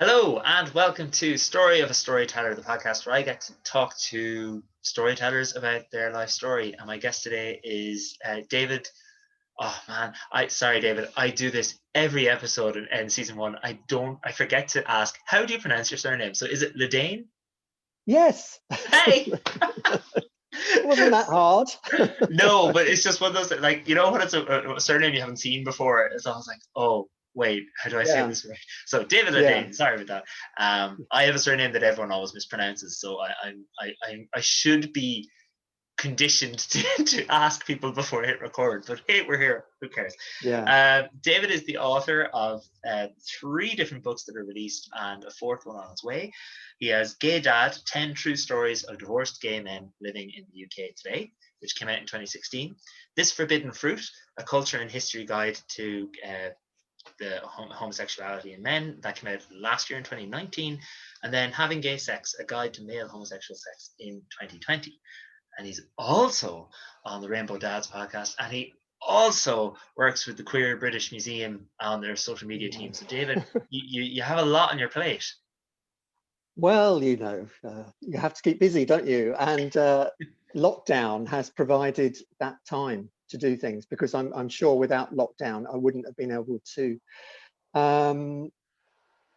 Hello and welcome to Story of a Storyteller, the podcast where I get to talk to storytellers about their life story. And my guest today is David. Oh man, sorry, David. I do this every episode in season one. I forget to ask, how do you pronounce your surname? So is it Ledain? Yes. Hey. Wasn't that hard? No, but it's just one of those like, you know, when it's a surname you haven't seen before, it's always like, oh wait, how do I say this right? So David Yeah. Ledain, sorry about that. I have a surname that everyone always mispronounces, so I should be conditioned to ask people before I hit record. But hey, we're here. Who cares? Yeah. David is the author of 3 different books that are released and a 4th one on its way. He has Gay Dad, 10 True Stories of Divorced Gay Men Living in the UK Today, which came out in 2016. This Forbidden Fruit, a culture and history guide to the homosexuality in men, that came out last year in 2019. And then Having Gay Sex, a guide to male homosexual sex in 2020. And he's also on the Rainbow Dads podcast, and he also works with the Queer British Museum on their social media team. So David, you have a lot on your plate. Well, you have to keep busy, don't you? And lockdown has provided that time to do things, because I'm sure without lockdown I wouldn't have been able to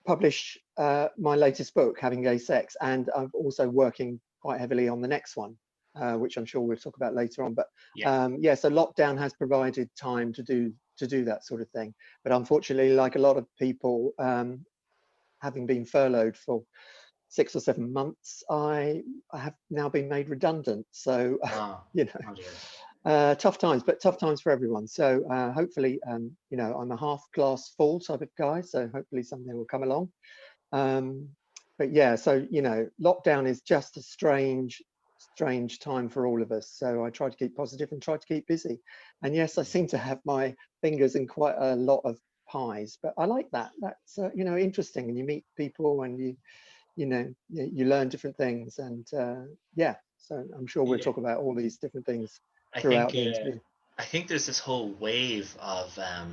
publish my latest book, Having Gay Sex, and I'm also working quite heavily on the next one, which I'm sure we'll talk about later on. But so lockdown has provided time to do that sort of thing. But unfortunately, like a lot of people, having been furloughed for 6 or 7 months, I have now been made redundant. So tough times, but tough times for everyone. So hopefully, I'm a half glass full type of guy. So hopefully something will come along. But yeah, so lockdown is just a strange time for all of us. So I try to keep positive and try to keep busy. And yes, I seem to have my fingers in quite a lot of pies, but I like that. That's interesting, and you meet people and you learn different things. And so I'm sure we'll talk about all these different things throughout the interview. I think there's this whole wave of I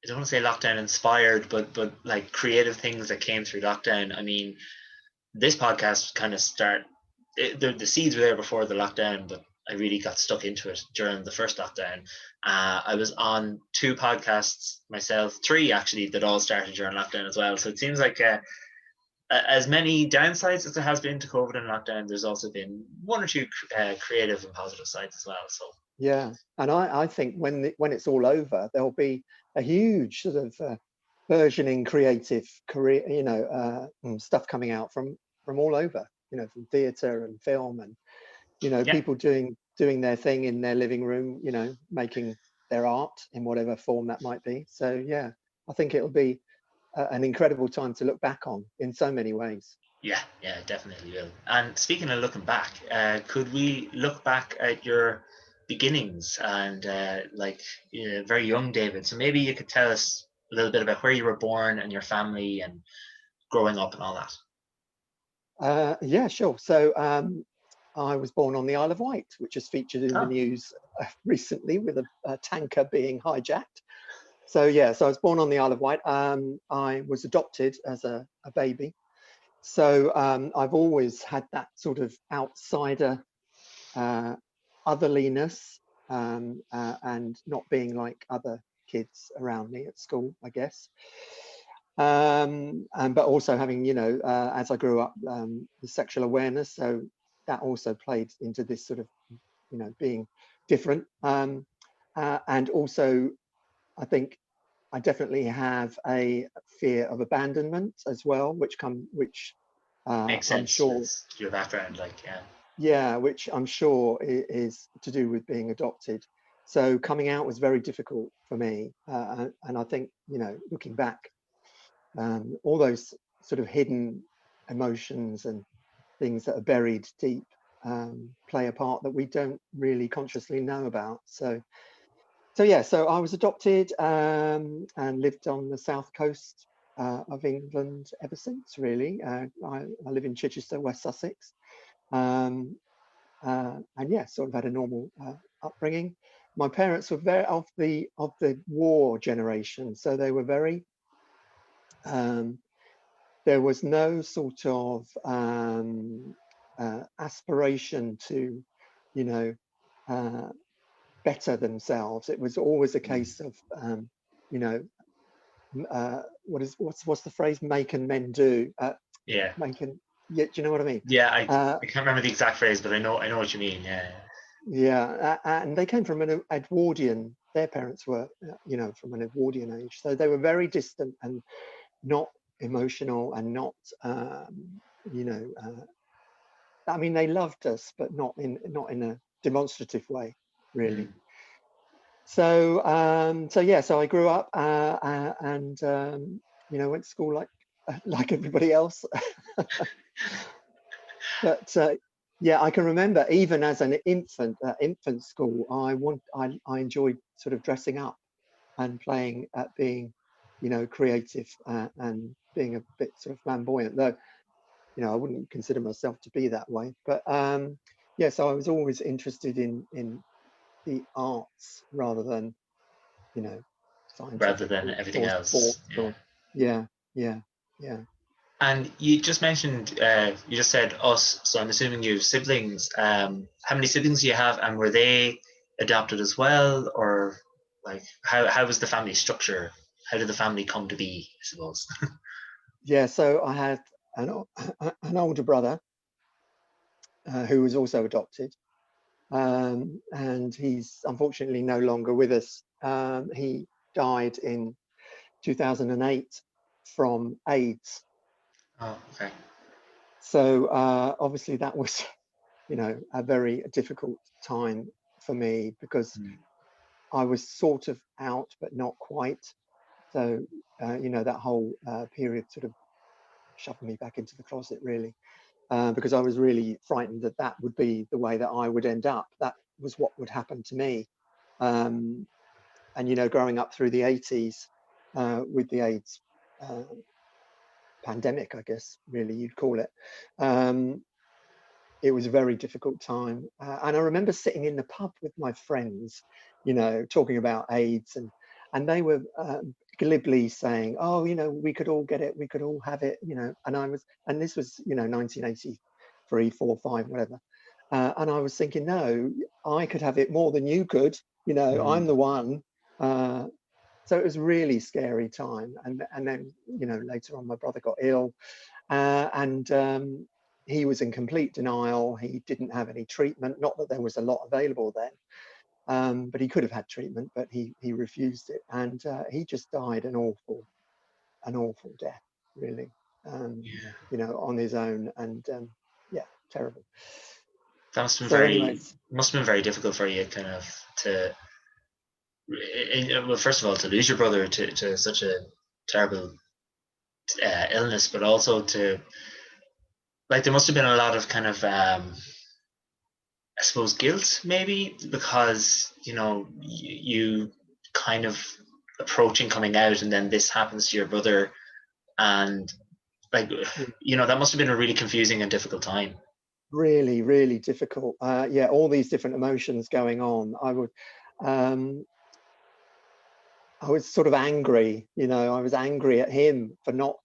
don't want to say lockdown inspired, but like creative things that came through lockdown. I mean, this podcast kind of the seeds were there before the lockdown, but I really got stuck into it during the first lockdown. I was on 2 podcasts myself, 3 actually, that all started during lockdown as well. So it seems like as many downsides as there has been to COVID and lockdown, there's also been 1 or 2 creative and positive sides as well. So yeah, and I think when it's all over, there'll be a huge sort of burgeoning creative career, stuff coming out from all over, from theatre and film, and people doing their thing in their living room, making their art in whatever form that might be. So yeah, I think it'll be an incredible time to look back on in so many ways. Yeah, definitely will. And speaking of looking back, could we look back at your beginnings and very young David? So maybe you could tell us a little bit about where you were born and your family and growing up and all that. Yeah, sure. So I was born on the Isle of Wight, which is featured in the news recently with a tanker being hijacked. So yeah, so I was born on the Isle of Wight. I was adopted as a baby. So I've always had that sort of outsider otherliness and not being like other kids around me at school, I guess. But also having, as I grew up, the sexual awareness. So that also played into this sort of, being different. And also, I think I definitely have a fear of abandonment as well, which Makes sense. I'm sure your background, which I'm sure is to do with being adopted. So coming out was very difficult for me, and I think looking back, all those sort of hidden emotions and things that are buried deep play a part that we don't really consciously know about. So I was adopted and lived on the south coast of England ever since, really. I live in Chichester, West Sussex. And sort of had a normal upbringing. My parents were very of the war generation, so they were very there was no sort of aspiration to, you know, better themselves. It was always a case of, you know, what's the phrase? Make and men do. Yeah. Make and, yeah, do you know what I mean? Yeah, I can't remember the exact phrase, but I know what you mean. Yeah. Yeah, and they came from an Edwardian. Their parents were, you know, from an Edwardian age, so they were very distant and not emotional and not, you know. I mean, they loved us, but not in a demonstrative way, really. Mm. So yeah, so I grew up and you know, went to school like everybody else. But yeah, I can remember even as an infant, infant school, I enjoyed sort of dressing up and playing at being, you know, creative and being a bit sort of flamboyant, though, you know, I wouldn't consider myself to be that way. But yeah, so I was always interested in the arts rather than, you know, Rather scientific than everything or else. sports Yeah. or yeah, yeah, yeah. And you just mentioned, you just said us, so I'm assuming you have siblings. How many siblings do you have, and were they adopted as well, or like how was the family structure? How did the family come to be, I suppose? Yeah, so I had an older brother who was also adopted, and he's unfortunately no longer with us. He died in 2008 from AIDS. Oh, okay. So obviously that was, you know, a very difficult time for me because Mm. I was sort of out, but not quite. So, you know, that whole period sort of shoved me back into the closet, really, because I was really frightened that that would be the way that I would end up. That was what would happen to me. And, you know, growing up through the 80s with the AIDS pandemic, I guess, really, you'd call it. It was a very difficult time. And I remember sitting in the pub with my friends, you know, talking about AIDS, and they were glibly saying, oh, you know, we could all get it, we could all have it, you know. And this was, you know, 1983, 4, 5, whatever. And I was thinking, no, I could have it more than you could, you know, I'm Mm. the one. So it was a really scary time. And then, you know, later on, my brother got ill, and he was in complete denial. He didn't have any treatment, not that there was a lot available then, but he could have had treatment, but he refused it, and he just died an awful death, really, Yeah. you know, on his own, and yeah, terrible. That So anyways, must have been very difficult for you, kind of to well, first of all, to lose your brother to such a terrible illness, but also to like there must have been a lot of kind of I suppose guilt maybe because you know you kind of approaching coming out and then this happens to your brother and like you know that must have been a really confusing and difficult time. really, really difficult. Yeah, all these different emotions going on. Um, I was sort of angry, you know, I was angry at him for not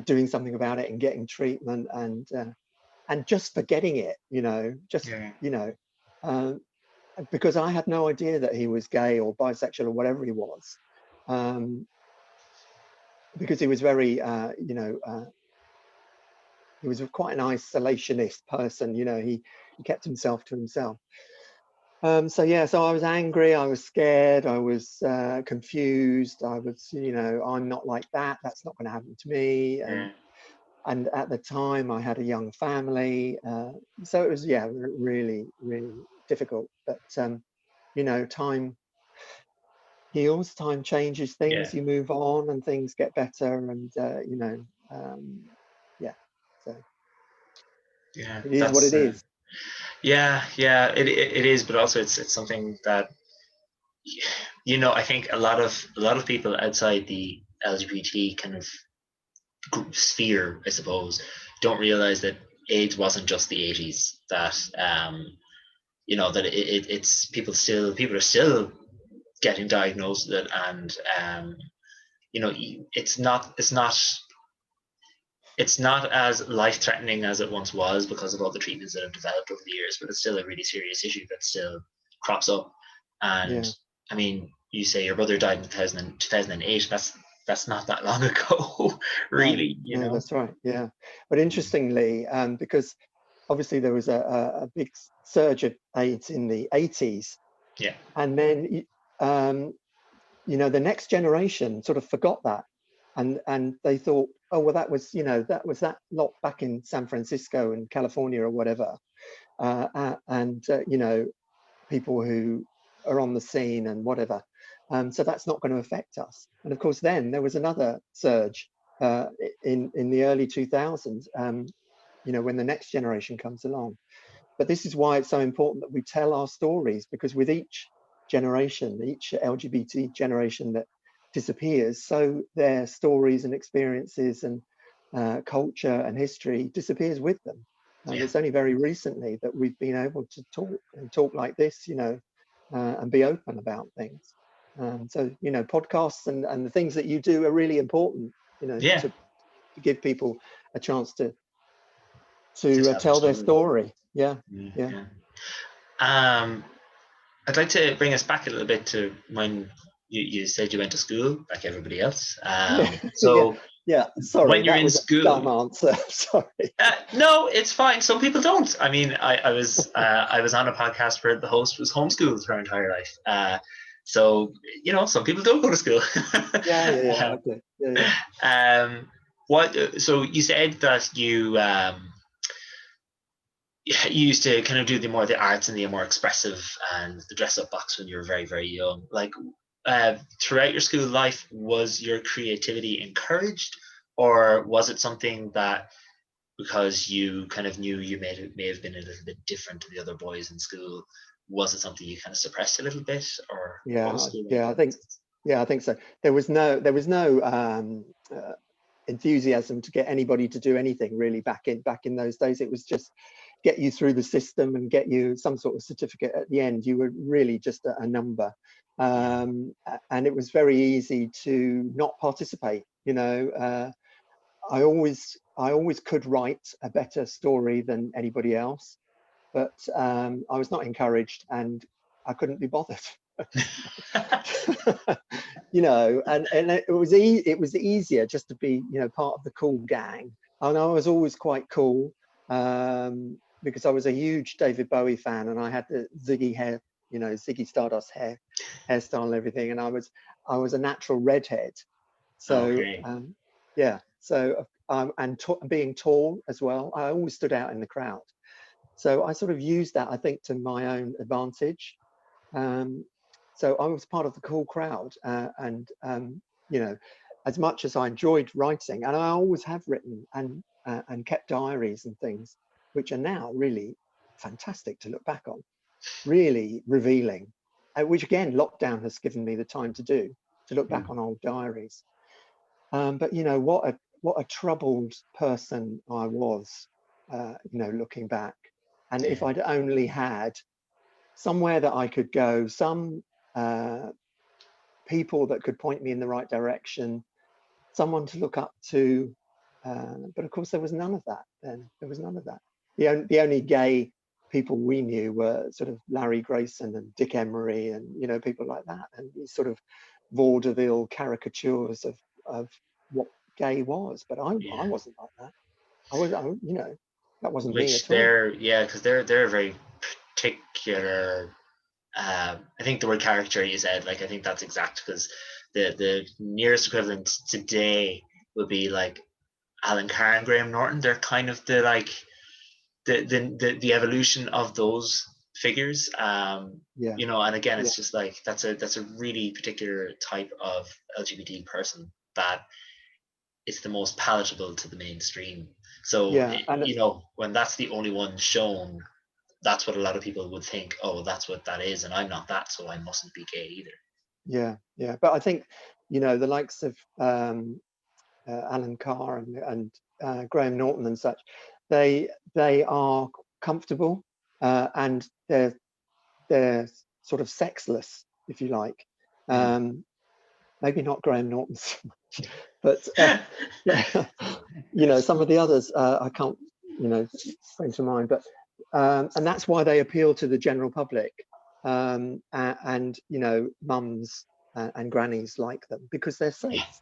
doing something about it and getting treatment, and just for getting it, you know, just, Yeah. you know, um, because I had no idea that he was gay or bisexual or whatever he was, um, because he was very, you know, he was quite an isolationist person, you know, he kept himself to himself. So yeah, so I was angry, I was scared, I was confused, I was, you know, I'm not like that, that's not going to happen to me, Yeah. and at the time I had a young family, so it was, yeah, really, really difficult. But you know, time heals, time changes Yeah. things, you move on and things get better, and you know, yeah, so Yeah. it is what That's it is. yeah, yeah, it is, but also it's something that you know I think a lot of people outside the LGBT kind of sphere, I suppose, don't realize that AIDS wasn't just the 80s. That you know that it's people are still getting diagnosed with it, and you know it's not it's not as life-threatening as it once was because of all the treatments that have developed over the years, but it's still a really serious issue that still crops up. And Yeah. I mean, you say your brother died in 2008. That's not that long ago, No, really, you no, know. that's right. Yeah. But interestingly, because obviously there was a big surge of AIDS in the 80s, Yeah. and then the next generation sort of forgot that, and they thought, oh well, that was that lot back in San Francisco and California or whatever, and people who are on the scene and whatever. So that's not going to affect us. And of course, then there was another surge in the early 2000s, when the next generation comes along. But this is why it's so important that we tell our stories, because with each generation, each LGBT generation that disappears, so their stories and experiences and culture and history disappears with them. And Yeah. it's only very recently that we've been able to talk like this, and be open about things. So, podcasts and the things that you do are really important, Yeah. to give people a chance to To tell their tell their story. story. Yeah, Yeah. yeah. Yeah. I'd like to bring us back a little bit to when you said you went to school, like everybody else. Yeah, yeah, So yeah. Sorry, when you're that in was a school, dumb answer. Sorry. no, it's fine. Some people don't. I mean, I was on a podcast where the host was homeschooled her entire life. So some people don't go to school. Yeah, yeah, yeah. Okay. Yeah, yeah. What? So you said that you used to kind of do the more the arts and the more expressive and the dress up box when you were very, very young. Like throughout your school life, was your creativity encouraged, or was it something that because you kind of knew you may have been a little bit different to the other boys in school, was it something you kind of suppressed a little bit, or what was Yeah, school like yeah. in that sense? I think so. There was no enthusiasm to get anybody to do anything really back in those days. It was just get you through the system and get you some sort of certificate at the end. You were really just a number, Yeah, and it was very easy to not participate. I always could write a better story than anybody else, but I was not encouraged, and I couldn't be bothered. And it was easier just to be part of the cool gang. And I was always quite cool, because I was a huge David Bowie fan, and I had the Ziggy hair, Ziggy Stardust hairstyle and everything, and I was a natural redhead. So okay. yeah, so and being tall as well, I always stood out in the crowd. So I sort of used that, I think, to my own advantage. Um, so I was part of the cool crowd, and as much as I enjoyed writing, and I always have written and kept diaries and things, which are now really fantastic to look back on, really revealing. Which again, lockdown has given me the time to look back on old diaries. But what a troubled person I was, looking back. And if Yeah, I'd only had somewhere that I could go, some people that could point me in the right direction, someone to look up to. But of course, there was none of that then. There was none of that. The only gay people we knew were sort of Larry Grayson and Dick Emery and, people like that. And these sort of vaudeville caricatures of what gay was. But I yeah. wasn't like that. That wasn't me Which at all. because they're a very particular. I think the word character you said, like I think that's exact because the nearest equivalent today would be like Alan Carr and Graham Norton. They're kind of the like the evolution of those figures. Yeah. And again, Yeah. it's just like that's a really particular type of LGBT person that it's the most palatable to the mainstream. So Yeah. And when that's the only one shown, that's what a lot of people would think. Oh, that's what that is, and I'm not that, so I mustn't be gay either. yeah. Yeah. But I think, the likes of Alan Carr and Graham Norton and such, they are comfortable, and they're sort of sexless, if you like. Mm. Maybe not Graham Norton so much, but you know, some of the others I can't, you know, spring to mind, but and that's why they appeal to the general public, and you know, mums and grannies like them because they're safe,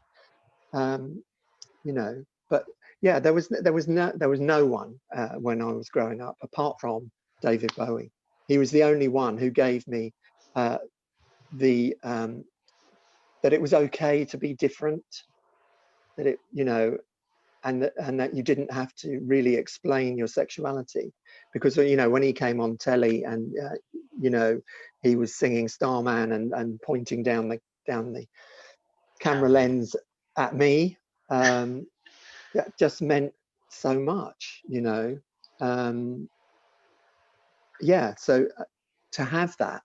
you know. But yeah, there was no one when I was growing up apart from David Bowie. He was the only one who gave me the that it was okay to be different, that it, you know, and that you didn't have to really explain your sexuality, because you know, when he came on telly and you know, he was singing Starman and pointing down the camera lens at me, that just meant so much, you know. Yeah, so to have that,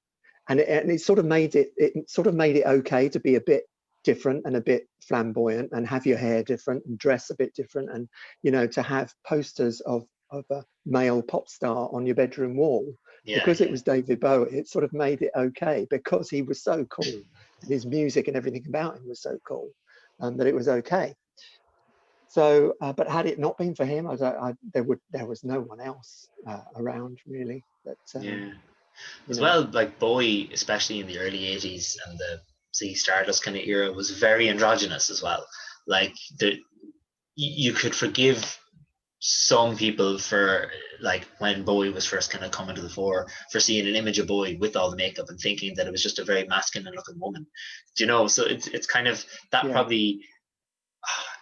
and it sort of made it okay to be a bit different and a bit flamboyant and have your hair different and dress a bit different, and you know, to have posters of a male pop star on your bedroom wall because it was David Bowie. It sort of made it okay because he was so cool and his music and everything about him was so cool, that it was okay. So, but had it not been for him, there was no one else around really. That Yeah. you As know, well, like Bowie, especially in the early 80s and the Z Stardust kind of era, was very androgynous as well. Like you could forgive some people for, like, when Bowie was first kind of coming to the fore, for seeing an image of Bowie with all the makeup and thinking that it was just a very masculine looking woman. Do you know? So it's kind of that, yeah, probably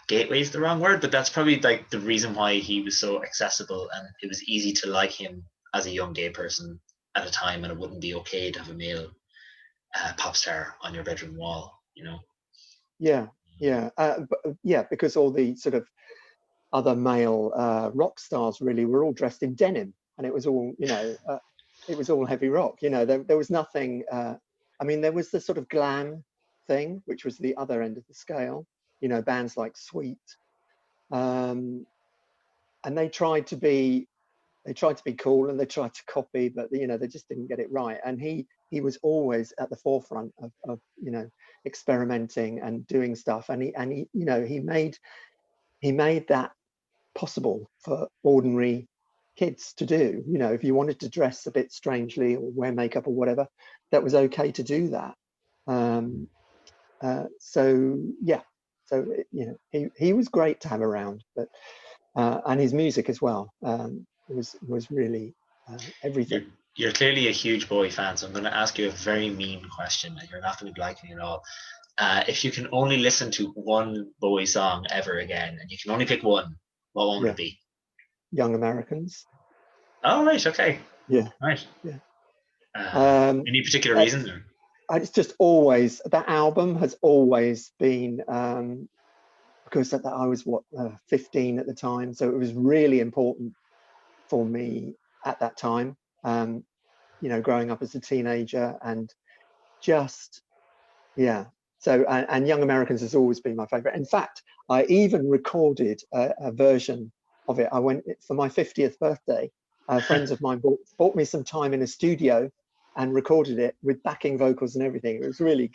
gateway is the wrong word, but that's probably like the reason why he was so accessible and it was easy to like him as a young gay person at a time, and it wouldn't be okay to have a male pop star on your bedroom wall, you know? yeah, yeah, yeah, because all the sort of other male rock stars really were all dressed in denim, and it was all, you know, it was all heavy rock. You know, there was nothing. I mean, there was the sort of glam thing, which was the other end of the scale. You know, bands like Sweet, um, and they tried to be cool and they tried to copy, but you know, they just didn't get it right. And he was always at the forefront of you know, experimenting and doing stuff, and he you know, he made that possible for ordinary kids to do. You know, if you wanted to dress a bit strangely or wear makeup or whatever, that was okay to do that. Um, so yeah, so you know, he was great to have around, but and his music as well was really You're, everything. you're clearly a huge Bowie fan, so I'm going to ask you a very mean question, and you're not going to be liking it at all. If you can only listen to one Bowie song ever again, and you can only pick one, what one would Yeah, it be? Young Americans. Oh, right, okay, Yeah, right. yeah. Uh, Um, any particular it's, reason? Or? it's just always, that album has always been, because I was 15 at the time, so it was really important for me at that time. You know, growing up as a teenager, and just yeah. So and Young Americans has always been my favorite. In fact, I even recorded a version of it. I went for my 50th birthday. Friends of mine bought me some time in a studio and recorded it with backing vocals and everything. It was really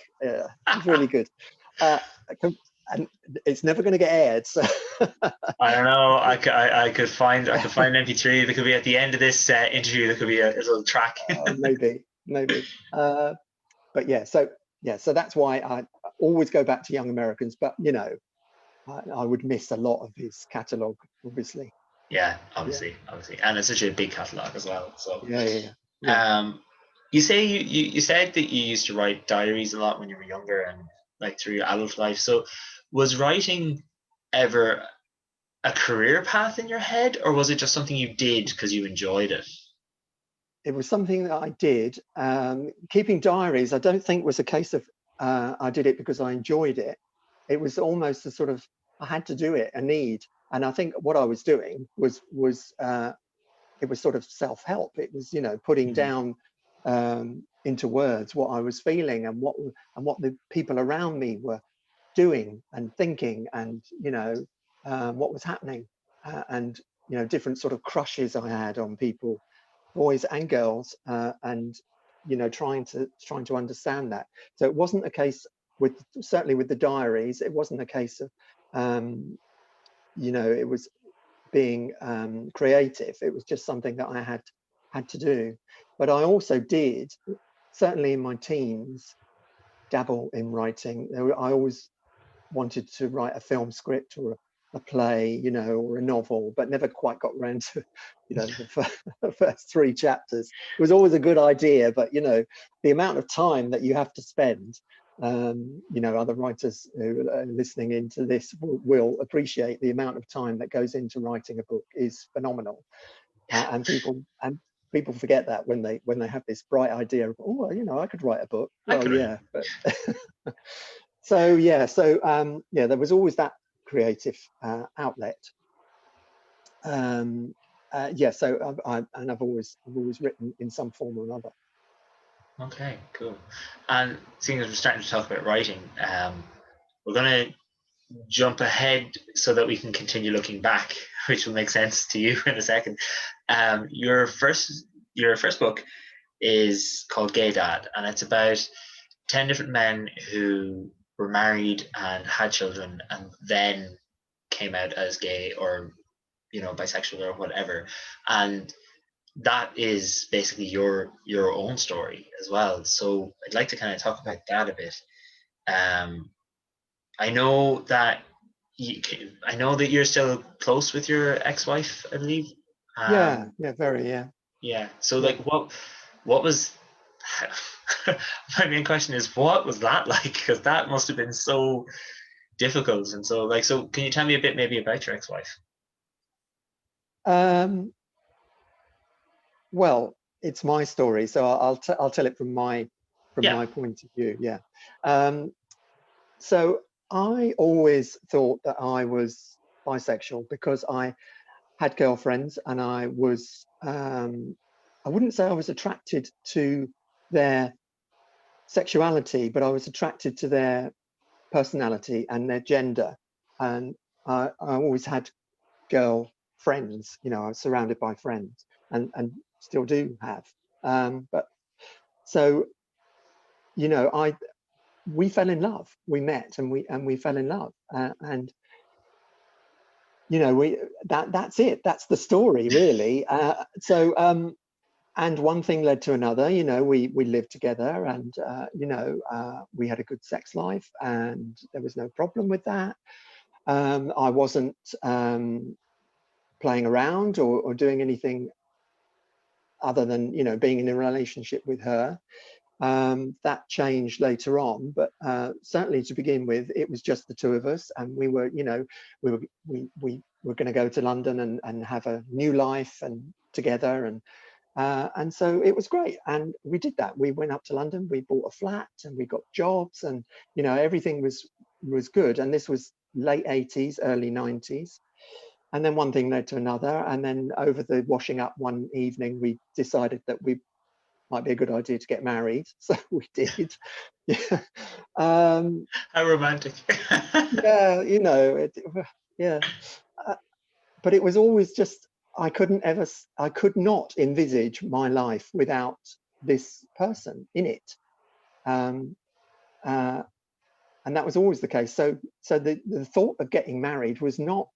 good. Uh, and it's never going to get aired. So I don't know. I could find an MP3 that could be at the end of this interview. That could be a little track. maybe. But so that's why I always go back to Young Americans. But you know, I would miss a lot of his catalogue, obviously. Yeah, Yeah, obviously, and it's such a big catalog as well. So, yeah. you say you said that you used to write diaries a lot when you were younger and like through your adult life. So, was writing ever a career path in your head, or was it just something you did because you enjoyed it? It was something that I did. Keeping diaries, I don't think was a case of I did it because I enjoyed it. It was almost a sort of, I had to do it, a need. And I think what I was doing was it was sort of self-help. It was, you know, putting Mhm. down into words what I was feeling and what the people around me were doing and thinking, and you know, what was happening, and you know, different sort of crushes I had on people, boys and girls, and you know, trying to understand that. So it wasn't a case with, certainly with the diaries, it wasn't a case of it was being creative. It was just something that I had to do. But I also did, certainly in my teens, dabble in writing. I always wanted to write a film script or a play, or a novel, but never quite got around to, the first 3 chapters. It was always a good idea, but the amount of time that you have to spend, other writers who are listening into this will appreciate the amount of time that goes into writing a book is phenomenal. And people forget that when they have this bright idea of, I could write a book. Well, yeah, but so there was always that creative outlet. So I've always written in some form or another. Okay, cool. And seeing as we're starting to talk about writing, we're going to jump ahead so that we can continue looking back, which will make sense to you in a second. Your first book is called Gay Dad, and it's about 10 different men who were married and had children and then came out as gay or bisexual or whatever. And that is basically your own story as well. So I'd like to kind of talk about that a bit. I know that you're still close with your ex-wife, I believe. Very, yeah. Yeah. So like, what was my main question is, what was that like? Because that must have been so difficult. And so can you tell me a bit maybe about your ex-wife? Well, it's my story, so I'll tell it from my point of view. Yeah. So I always thought that I was bisexual because I had girlfriends, and I wouldn't say I was attracted to their sexuality, but I was attracted to their personality and their gender. And I always had girl friends, I was surrounded by friends, and still do have. But so, we fell in love. We met and we fell in love, and that's it. That's the story, really. And one thing led to another. We lived together, and we had a good sex life, and there was no problem with that. I wasn't playing around or doing anything other than being in a relationship with her. That changed later on, but certainly to begin with, it was just the 2 of us, and we were going to go to London and have a new life and together, and so it was great, and we did that. We went up to London, we bought a flat, and we got jobs, and everything was good. And this was late 80s, early 90s. And then one thing led to another, and then over the washing up one evening, we decided that we might be a good idea to get married. So we did. Yeah. How romantic. Yeah, but it was always just, I could not envisage my life without this person in it. And that was always the case. So the thought of getting married was not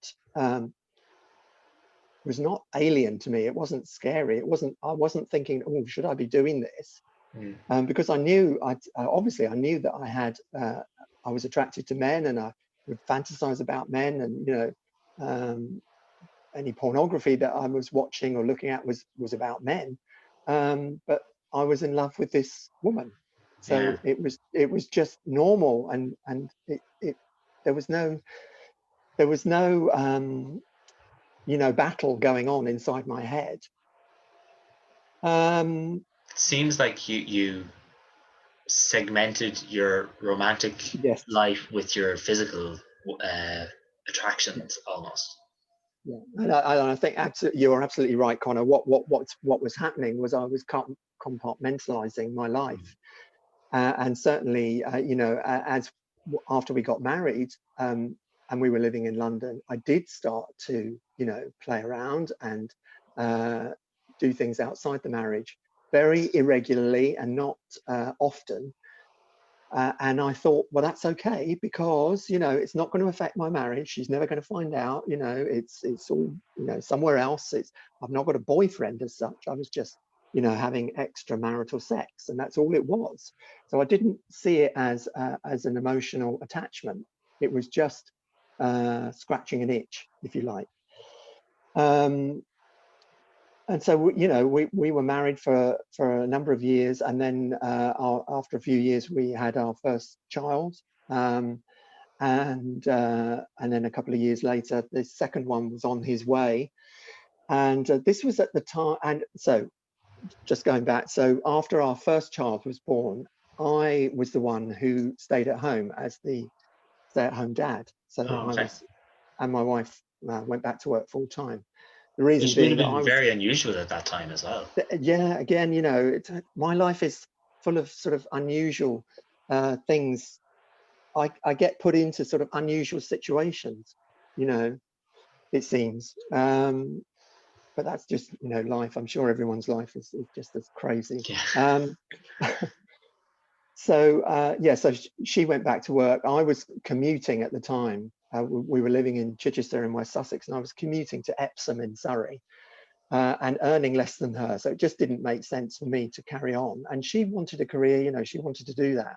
alien to me. It wasn't scary. I wasn't thinking, oh, should I be doing this? Because I knew that I was attracted to men, and I would fantasize about men, and any pornography that I was watching or looking at was about men. But I was in love with this woman, so it was just normal, and there was no battle going on inside my head. It seems like you segmented your romantic life with your physical attractions almost. Yeah, and I think you're absolutely right, Conor. What was happening was I was compartmentalizing my life, and certainly, as after we got married, and we were living in London, I did start to, play around and do things outside the marriage, very irregularly and not often. And I thought, well, that's okay, because, you know, it's not going to affect my marriage. She's never going to find out, you know, it's all, you know, somewhere else. I've not got a boyfriend as such. I was just, you know, having extramarital sex, and that's all it was. So I didn't see it as an emotional attachment. It was just scratching an itch, if you like. And so, you know, we were married for a number of years, and then after a few years, we had our first child, and then a couple of years later, the second one was on his way, and this was at the time. And so, just going back, so after our first child was born, I was the one who stayed at home as the stay-at-home dad. So Oh, I okay. was, and my wife went back to work full time. The reason Which would being have that I been was, very unusual at that time as well. yeah, again, you know, my life is full of sort of unusual things. I get put into sort of unusual situations, you know, it seems. But that's just, you know, life. I'm sure everyone's life is just as crazy. Yeah. So yeah, so she went back to work. I was commuting at the time. We were living in Chichester in West Sussex, and I was commuting to Epsom in Surrey. And earning less than her. So it just didn't make sense for me to carry on. And she wanted a career, you know, she wanted to do that.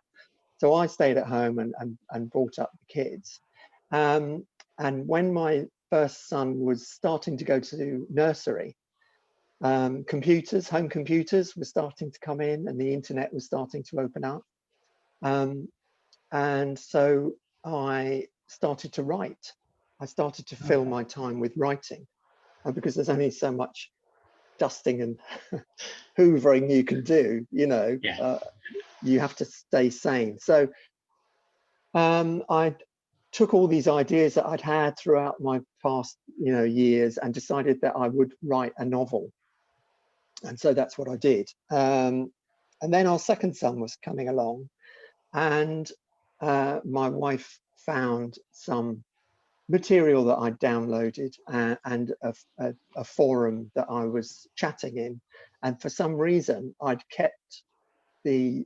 So I stayed at home and brought up the kids. And when my first son was starting to go to nursery, home computers were starting to come in, and the internet was starting to open up. And so I started to write. I started to fill my time with writing, because there's only so much dusting and hoovering you can do, you know. Yeah. You have to stay sane. So I took all these ideas that I'd had throughout my past, you know, years, and decided that I would write a novel. And so that's what I did. And then our second son was coming along, and my wife found some material that I'd downloaded, and a forum that I was chatting in. And for some reason, I'd kept the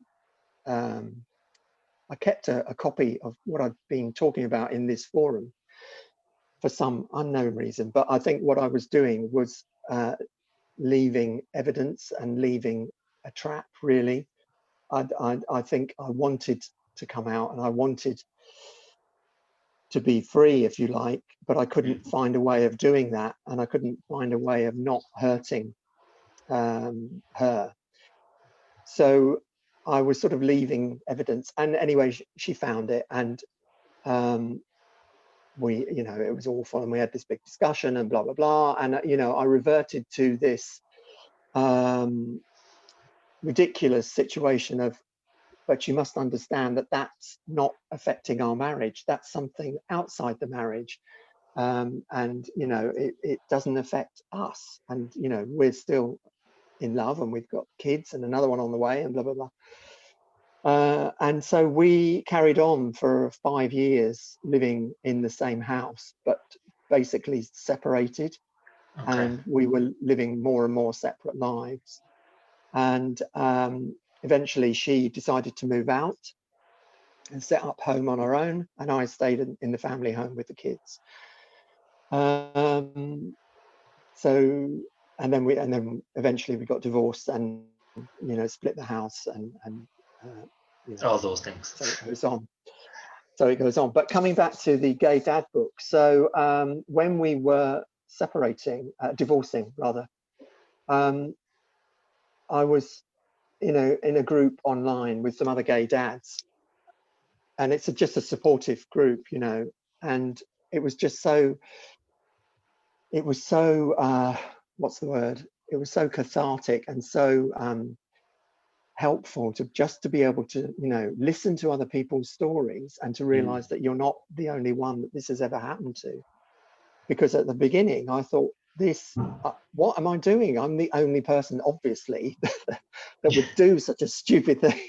I kept a copy of what I'd been talking about in this forum for some unknown reason. But I think what I was doing was leaving evidence and leaving a trap, really. I think I wanted to come out, and I wanted to be free, if you like, but I couldn't find a way of doing that, and I couldn't find a way of not hurting her. So I was sort of leaving evidence, and anyway, she found it, and we, you know, it was awful, and we had this big discussion and blah blah blah, and you know, I reverted to this ridiculous situation of, but you must understand that that's not affecting our marriage. That's something outside the marriage, and you know, it doesn't affect us, and you know, we're still in love, and we've got kids and another one on the way, and blah blah blah. And so we carried on for 5 years living in the same house, but basically separated. Okay. And we were living more and more separate lives. And eventually she decided to move out and set up home on her own, and I stayed in the family home with the kids. So, and then eventually we got divorced, and you know, split the house, and you know, All those things. so it goes on. So it goes on. But coming back to the Gay Dad book, so when we were divorcing rather, I was, you know, in a group online with some other gay dads, and it's just a supportive group, you know, and it was just so, what's the word? It was so cathartic and so helpful to just to be able to, you know, listen to other people's stories, and to realize that you're not the only one that this has ever happened to. Because at the beginning I thought, what am I doing? I'm the only person, obviously, that would do such a stupid thing,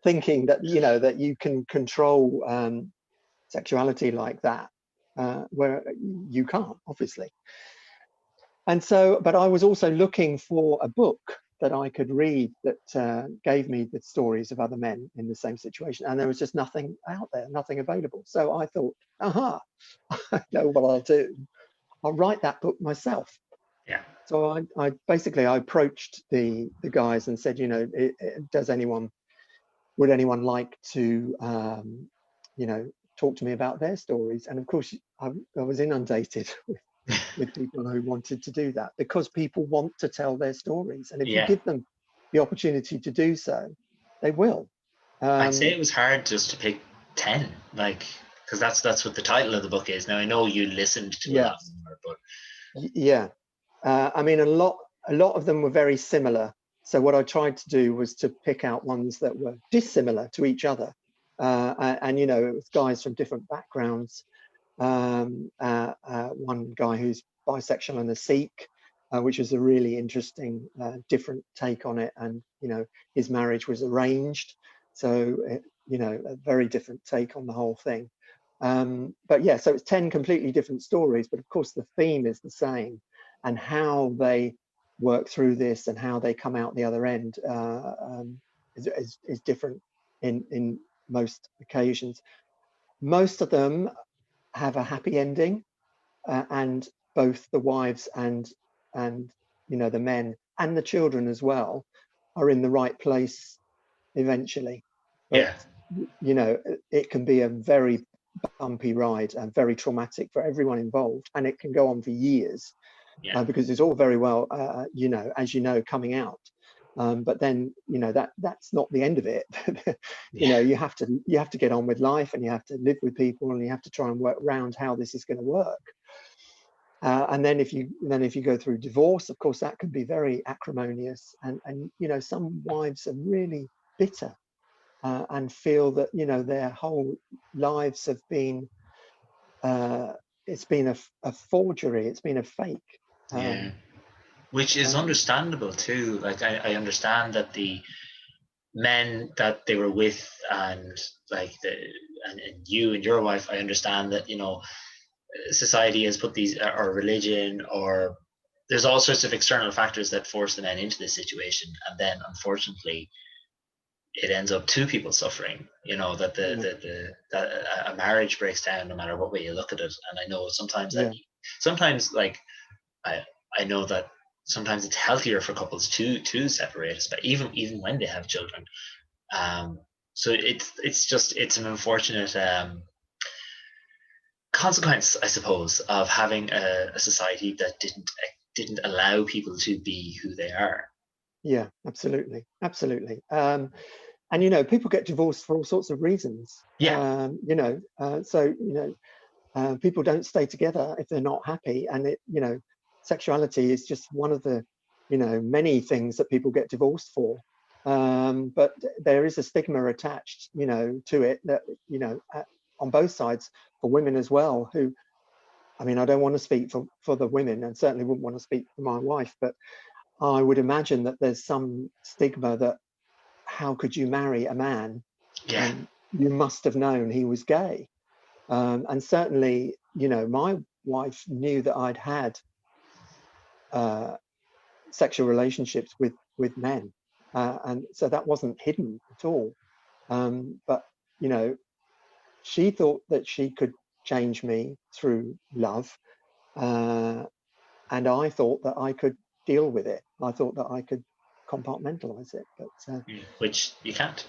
thinking that, you know, that you can control sexuality like that, where you can't, obviously. And so, but I was also looking for a book that I could read that gave me the stories of other men in the same situation, and there was just nothing out there, nothing available. So I thought, aha, I know what I'll do. I'll write that book myself. Yeah. So I basically I approached the guys and said, would anyone like to talk to me about their stories? And of course, I was inundated with people who wanted to do that, because people want to tell their stories, and if you Yeah. give them the opportunity to do so, they will. I'd say it was hard just to pick 10, because that's what the title of the book is. Now I know you listened to a Yeah, lot more, but yeah. I mean, a lot of them were very similar. So what I tried to do was to pick out ones that were dissimilar to each other, and it was guys from different backgrounds. One guy who's bisexual and a Sikh, which was a really interesting, different take on it. And his marriage was arranged, so a very different take on the whole thing. But yeah, so it's 10 completely different stories, but of course the theme is the same, and how they work through this and how they come out the other end is different in most occasions. Most of them have a happy ending, and both the wives and the men and the children as well are in the right place eventually. But yeah, it can be a very bumpy ride and very traumatic for everyone involved, and it can go on for years, yeah, because it's all very well, as coming out. But then that's not the end of it. yeah, You have to get on with life, and you have to live with people, and you have to try and work around how this is going to work. And then if you go through divorce, of course, that can be very acrimonious, and some wives are really bitter, and feel that their whole lives have been it's been a forgery, it's been a fake. yeah. Which is Um, understandable too. Like I understand that the men that they were with, and and you and your wife, I understand that society has put these, or religion, or there's all sorts of external factors that force the men into this situation, and then unfortunately it ends up two people suffering. That yeah, that a marriage breaks down no matter what way you look at it. And I know yeah, sometimes like I I know that sometimes it's healthier for couples to separate, but even when they have children. Um, so it's an unfortunate consequence, I suppose, of having a society that didn't allow people to be who they are. yeah, absolutely. And people get divorced for all sorts of reasons. Yeah, People don't stay together if they're not happy, and sexuality is just one of the many things that people get divorced for. But there is a stigma attached to it, that on both sides, for women as well, who, I mean, I don't want to speak for the women, and certainly wouldn't want to speak for my wife, but I would imagine that there's some stigma that, how could you marry a man yeah, when you must have known he was gay? And certainly, my wife knew that I'd had uh, sexual relationships with men, and so that wasn't hidden at all. But you know, she thought that she could change me through love, uh, and I thought that I could deal with it. I thought that I could compartmentalize it, but which you can't.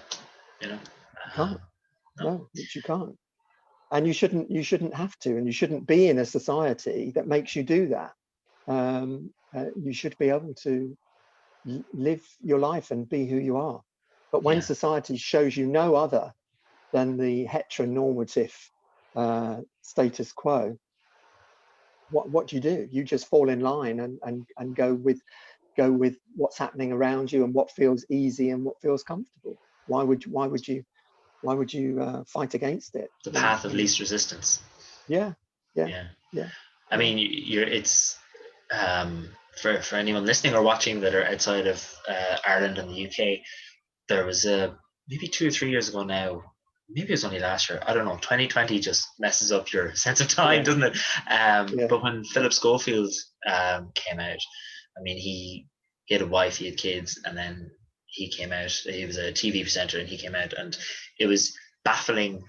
You know, you uh, can't. no. No, which you can't. And you shouldn't have to, and you shouldn't be in a society that makes you do that. You should be able to live your life and be who you are. But when Yeah, society shows you no other than the heteronormative status quo, what do? You just fall in line, and go with what's happening around you, and what feels easy and what feels comfortable. Why would you fight against it the when path of least resistance. yeah, yeah, Yeah, yeah, I yeah, mean, it's for anyone listening or watching that are outside of Ireland and the UK. There was maybe 2 or 3 years ago now. Maybe it was only last year. I don't know. 2020 just messes up your sense of time, yeah, doesn't it? yeah, But when Philip Schofield came out, I mean, he had a wife, he had kids, and then he came out. He was a TV presenter, and he came out, and it was baffling.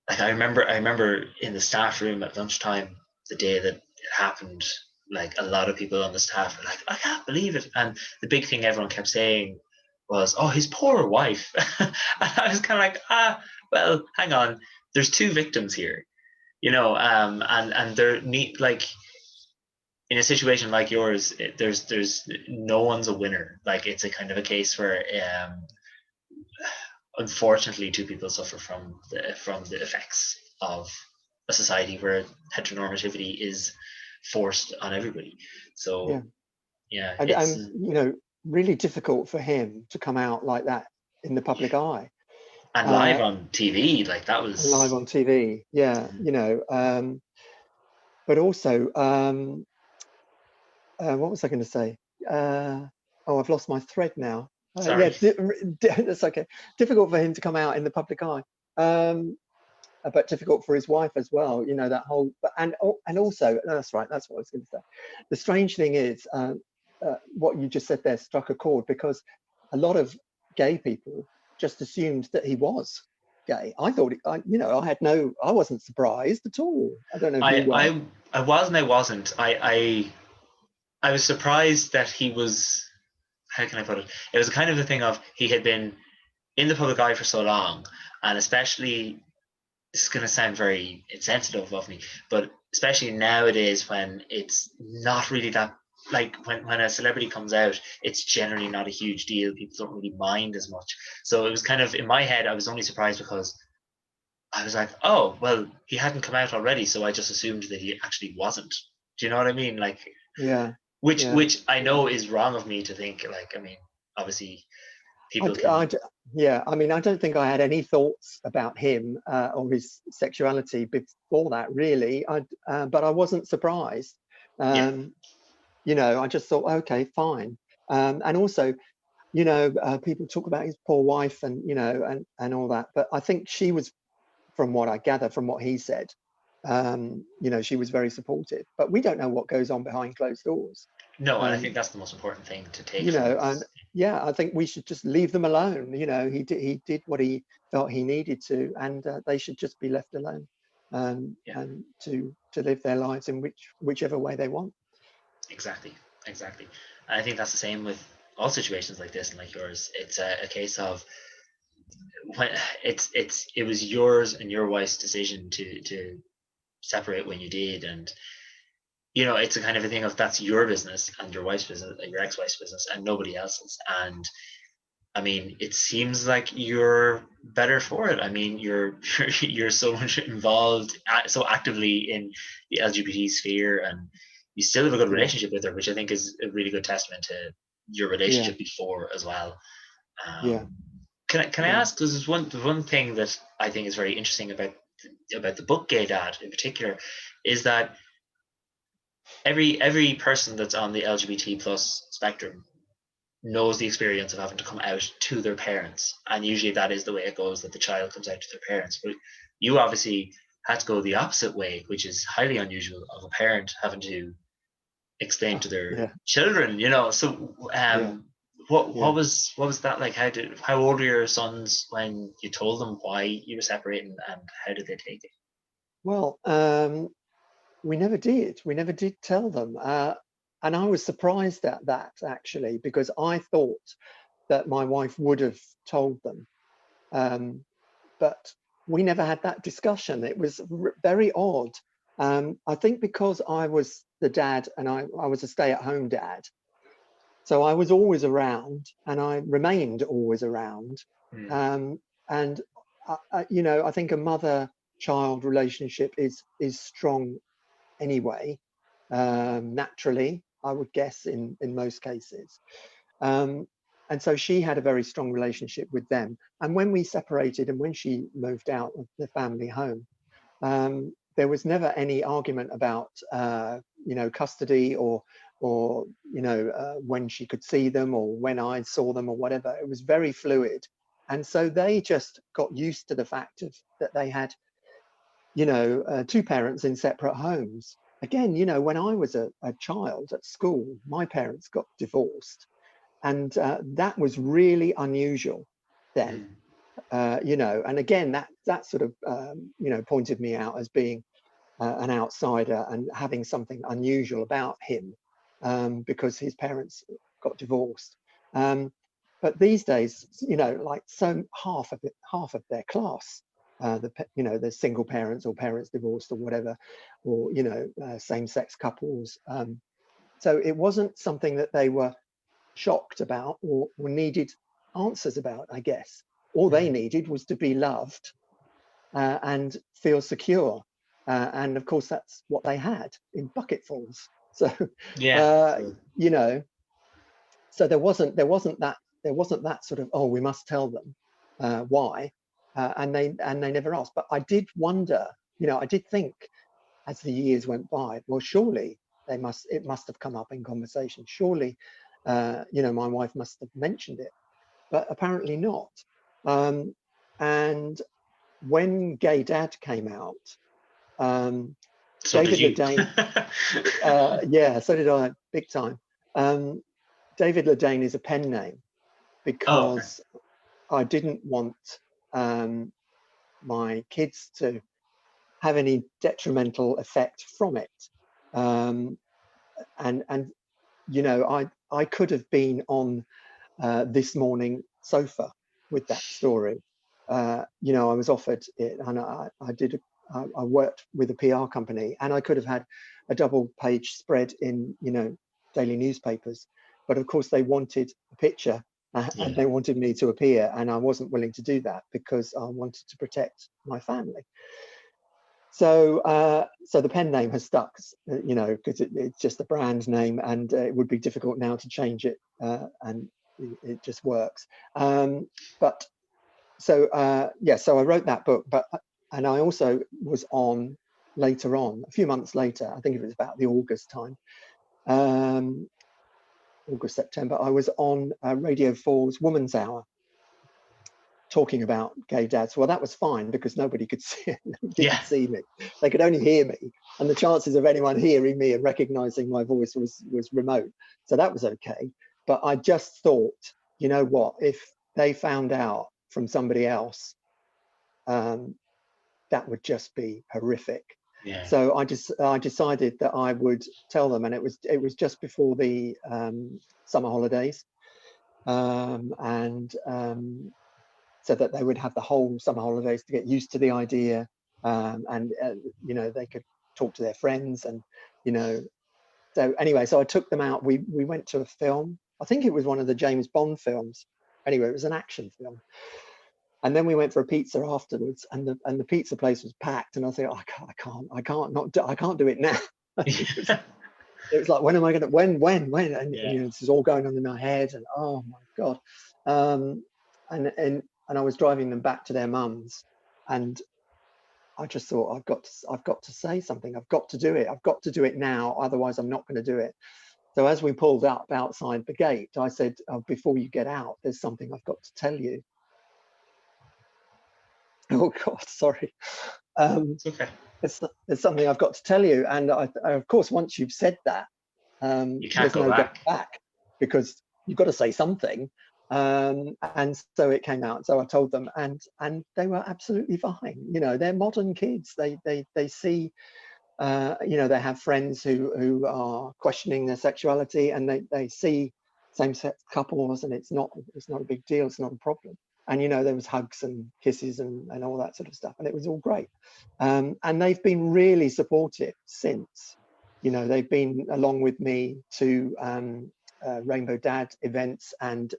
Like I remember in the staff room at lunchtime the day that it happened. Like a lot of people on the staff were like, I can't believe it. And the big thing everyone kept saying was, oh, his poor wife. And I was kind of like, well, hang on. There's two victims here, and they're neat. Like in a situation like yours, there's no one's a winner. Like it's a kind of a case where, unfortunately, two people suffer from the effects of a society where heteronormativity is forced on everybody. So yeah, it's and really difficult for him to come out like that in the public eye. And live on TV, like that was live on TV. Yeah, but also, what was I going to say? I've lost my thread now. sorry. That's okay. Difficult for him to come out in the public eye, but difficult for his wife as well. That whole, and also, that's right. That's what I was going to say. The strange thing is, what you just said there struck a chord, because a lot of gay people just assumed that he was gay. I thought, I wasn't surprised at all. I don't know if you were. I was and I wasn't. I was surprised that he was. How can I put it? It was kind of the thing of he had been in the public eye for so long, and especially, this is going to sound very insensitive of me, but especially nowadays when it's not really that, like when a celebrity comes out, it's generally not a huge deal. People don't really mind as much. So it was kind of, in my head, I was only surprised because I was like, oh, well, he hadn't come out already, so I just assumed that he actually wasn't. Do you know what I mean? Like, Yeah. which I know is wrong of me to think. Like, I mean, obviously, people can. I mean, I don't think I had any thoughts about him or his sexuality before that, really. But I wasn't surprised. Yeah. I just thought, okay, fine. And also, people talk about his poor wife and and all that. But I think she was, from what I gather from what he said, she was very supportive. But we don't know what goes on behind closed doors. No, and I think that's the most important thing to take from And this. yeah, I think we should just leave them alone. He did what he felt he needed to, and they should just be left alone, Yeah. and to live their lives in whichever way they want. Exactly. And I think that's the same with all situations like this and like yours. It's a case of when it was yours and your wife's decision to separate when you did, and it's a kind of a thing of that's your business and your wife's business, your ex-wife's business, and nobody else's. And I mean, it seems like you're better for it. I mean, you're so much involved, so actively in the LGBT sphere, and you still have a good Yeah, relationship with her, which I think is a really good testament to your yeah, relationship before as well. yeah, Can I yeah. ask? There's one thing that I think is very interesting about the book Gay Dad in particular, is that every person that's on the LGBT plus spectrum knows the experience of having to come out to their parents, and usually that is the way it goes, that the child comes out to their parents. But you obviously had to go the opposite way, which is highly unusual, of a parent having to explain to their Yeah, children. So yeah, what yeah. was that like? How old were your sons when you told them why you were separating, and how did they take it? Well, we never did. We never did tell them, and I was surprised at that, actually, because I thought that my wife would have told them. Um, but we never had that discussion. It was very odd. I think because I was the dad and I was a stay-at-home dad, so I was always around and I remained always around. Hmm. Um, and I think a mother-child relationship is strong anyway, naturally, I would guess in most cases. Um, and so she had a very strong relationship with them. And when we separated and when she moved out of the family home, there was never any argument about custody or when she could see them or when I saw them or whatever. It was very fluid. And so they just got used to the fact that they had two parents in separate homes. Again, when I was a child at school, my parents got divorced. and that was really unusual then. You know, and again, that sort of you know, pointed me out as being an outsider and having something unusual about him, because his parents got divorced. But these days, you know, like half of their class, you know, the single parents or parents divorced or whatever, or you know, same-sex couples. So it wasn't something that they were shocked about or needed answers about, I guess. All they needed was to be loved and feel secure. And of course, that's what they had in bucketfuls. So, Yeah. you know, so there wasn't that sort of, oh, we must tell them why, and they never asked. But I did wonder, you know, I did think as the years went by, well, surely it must have come up in conversation. Surely, you know, my wife must have mentioned it, but apparently not. And when Gay Dad came out, So did David you. Ledain, yeah, so did I, big time. David Ledain is a pen name Oh, okay. because I didn't want my kids to have any detrimental effect from it. And you know, I could have been on This Morning sofa with that story. You know, I was offered it, and I worked with a PR company, and I could have had a double-page spread in, you know, daily newspapers. But of course, they wanted a picture, and they wanted me to appear, and I wasn't willing to do that because I wanted to protect my family. So, so the pen name has stuck, you know, because it's just a brand name, and it would be difficult now to change it, and it just works. But so, yeah, so I wrote that book, and I also was on later on, a few months later, I think it was about the August time, August, September, I was on Radio 4's Woman's Hour, talking about gay dads. Well, that was fine because nobody could see me. They could only hear me, and the chances of anyone hearing me and recognizing my voice was remote. So that was okay. But I just thought, you know what, if they found out from somebody else, that would just be horrific. Yeah. So I decided that I would tell them, and it was just before the summer holidays, and so that they would have the whole summer holidays to get used to the idea, and you know, they could talk to their friends, and you know, so anyway, so I took them out. We went to a film. I think it was one of the James Bond films. Anyway, it was an action film. And then we went for a pizza afterwards, and the pizza place was packed. And I thought, I can't do it now. It was like, when am I gonna, when? And you know, this is all going on in my head, and oh my God. And I was driving them back to their mums, and I just thought, I've got to say something. I've got to do it. I've got to do it now. Otherwise, I'm not going to do it. So as we pulled up outside the gate, I said, oh, before you get out, there's something I've got to tell you. Oh God, sorry. It's okay. It's something I've got to tell you. And I, of course, once you've said that, You can't there's go no going back. back, because you've got to say something. And so it came out. So I told them, and they were absolutely fine. You know, they're modern kids. They see, you know, they have friends who are questioning their sexuality, and they see same-sex couples, and it's not a big deal. It's not a problem. And you know, there was hugs and kisses and all that sort of stuff, and it was all great. And they've been really supportive since. You know, they've been along with me to Rainbow Dad events and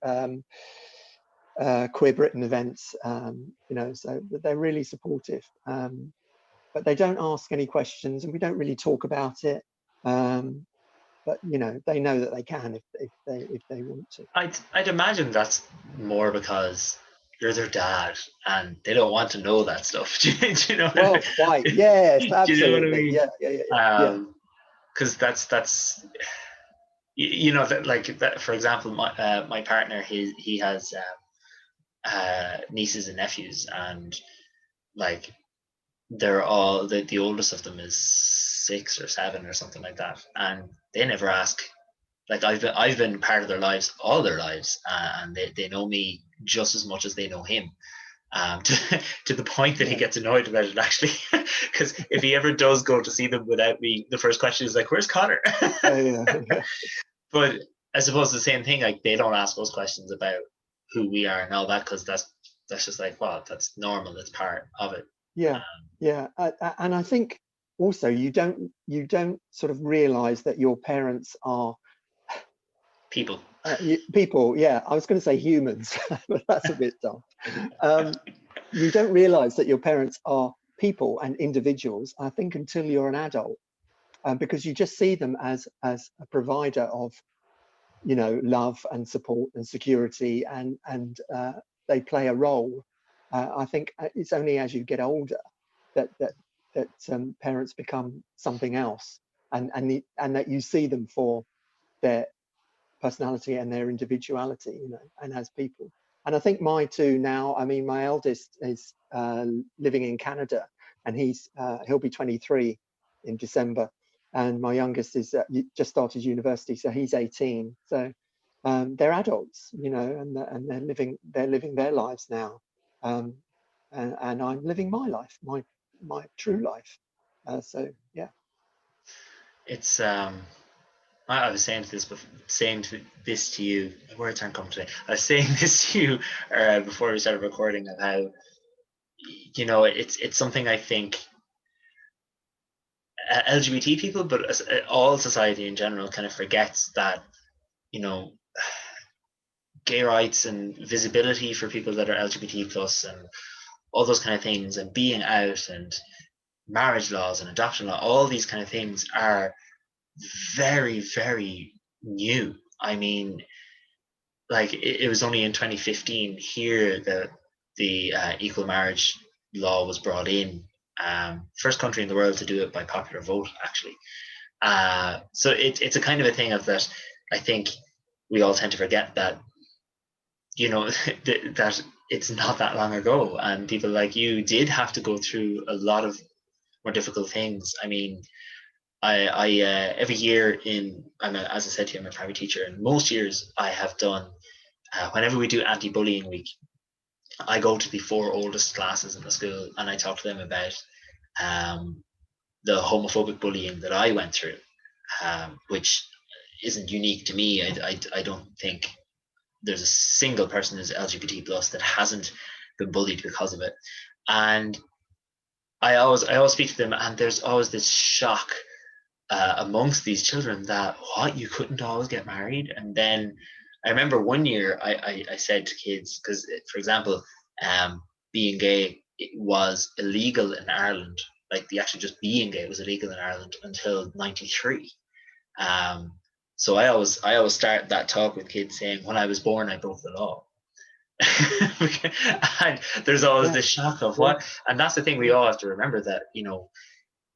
Queer Britain events. You know, so they're really supportive. But they don't ask any questions, and we don't really talk about it. But you know, they know that they can if they want to. I'd imagine that's more because you're their dad and they don't want to know that stuff. Do you know what I Well, mean? quite, yes, Do you know what I absolutely, mean? yeah. Because that's you know, that, like that, for example, my partner, he has nieces and nephews, and like they're all, the oldest of them is 6 or 7 or something like that, and they never ask like I've been part of their lives all their lives, and they know me just as much as they know him. To the point that he Yeah. gets annoyed about it, actually, because if he ever does go to see them without me, the first question is like, "Where's Conor?" Yeah. Yeah. But I suppose the same thing, like they don't ask us questions about who we are and all that, because that's just like, well, that's normal, that's part of it. Yeah. Yeah. And I think also you don't sort of realize that your parents are People. people. Yeah, I was going to say humans, but that's a bit dumb. You don't realize that your parents are people and individuals, I think, until you're an adult, because you just see them as a provider of, love and support and security, and they play a role. I think it's only as you get older that parents become something else, and that you see them for their personality and their individuality, and as people. And I think my two now, I mean, my eldest is living in Canada, and he'll be 23 in December, and my youngest is just started university, so he's 18. So they're adults, and they're living their lives now, um, and I'm living my life, my true life. So yeah. It's I was saying this to you. Words aren't coming today. I was saying this to you before we started recording, of how it's something I think LGBT people, but all society in general, kind of forgets that you know gay rights and visibility for people that are LGBT plus and all those kind of things, and being out and marriage laws and adoption law, all these kind of things are very, very new. I mean, like it was only in 2015 here that the equal marriage law was brought in. First country in the world to do it by popular vote, actually. So it's a kind of a thing of that. I think we all tend to forget that that it's not that long ago, and people like you did have to go through a lot of more difficult things. I mean, I every year as I said to you, I'm a private teacher, and most years I have done whenever we do anti-bullying week, I go to the four oldest classes in the school and I talk to them about um, the homophobic bullying that I went through, which isn't unique to me. I don't think there's a single person who's LGBT plus that hasn't been bullied because of it. And I always speak to them, and there's always this shock amongst these children that what, you couldn't always get married. And then I remember one year I said to kids, because for example, being gay, it was illegal in Ireland, like the actually just being gay was illegal in Ireland until 93. um, so I always start that talk with kids saying, when I was born I broke the law. And there's always Yeah. this shock of Yeah. what, and that's the thing, we all have to remember that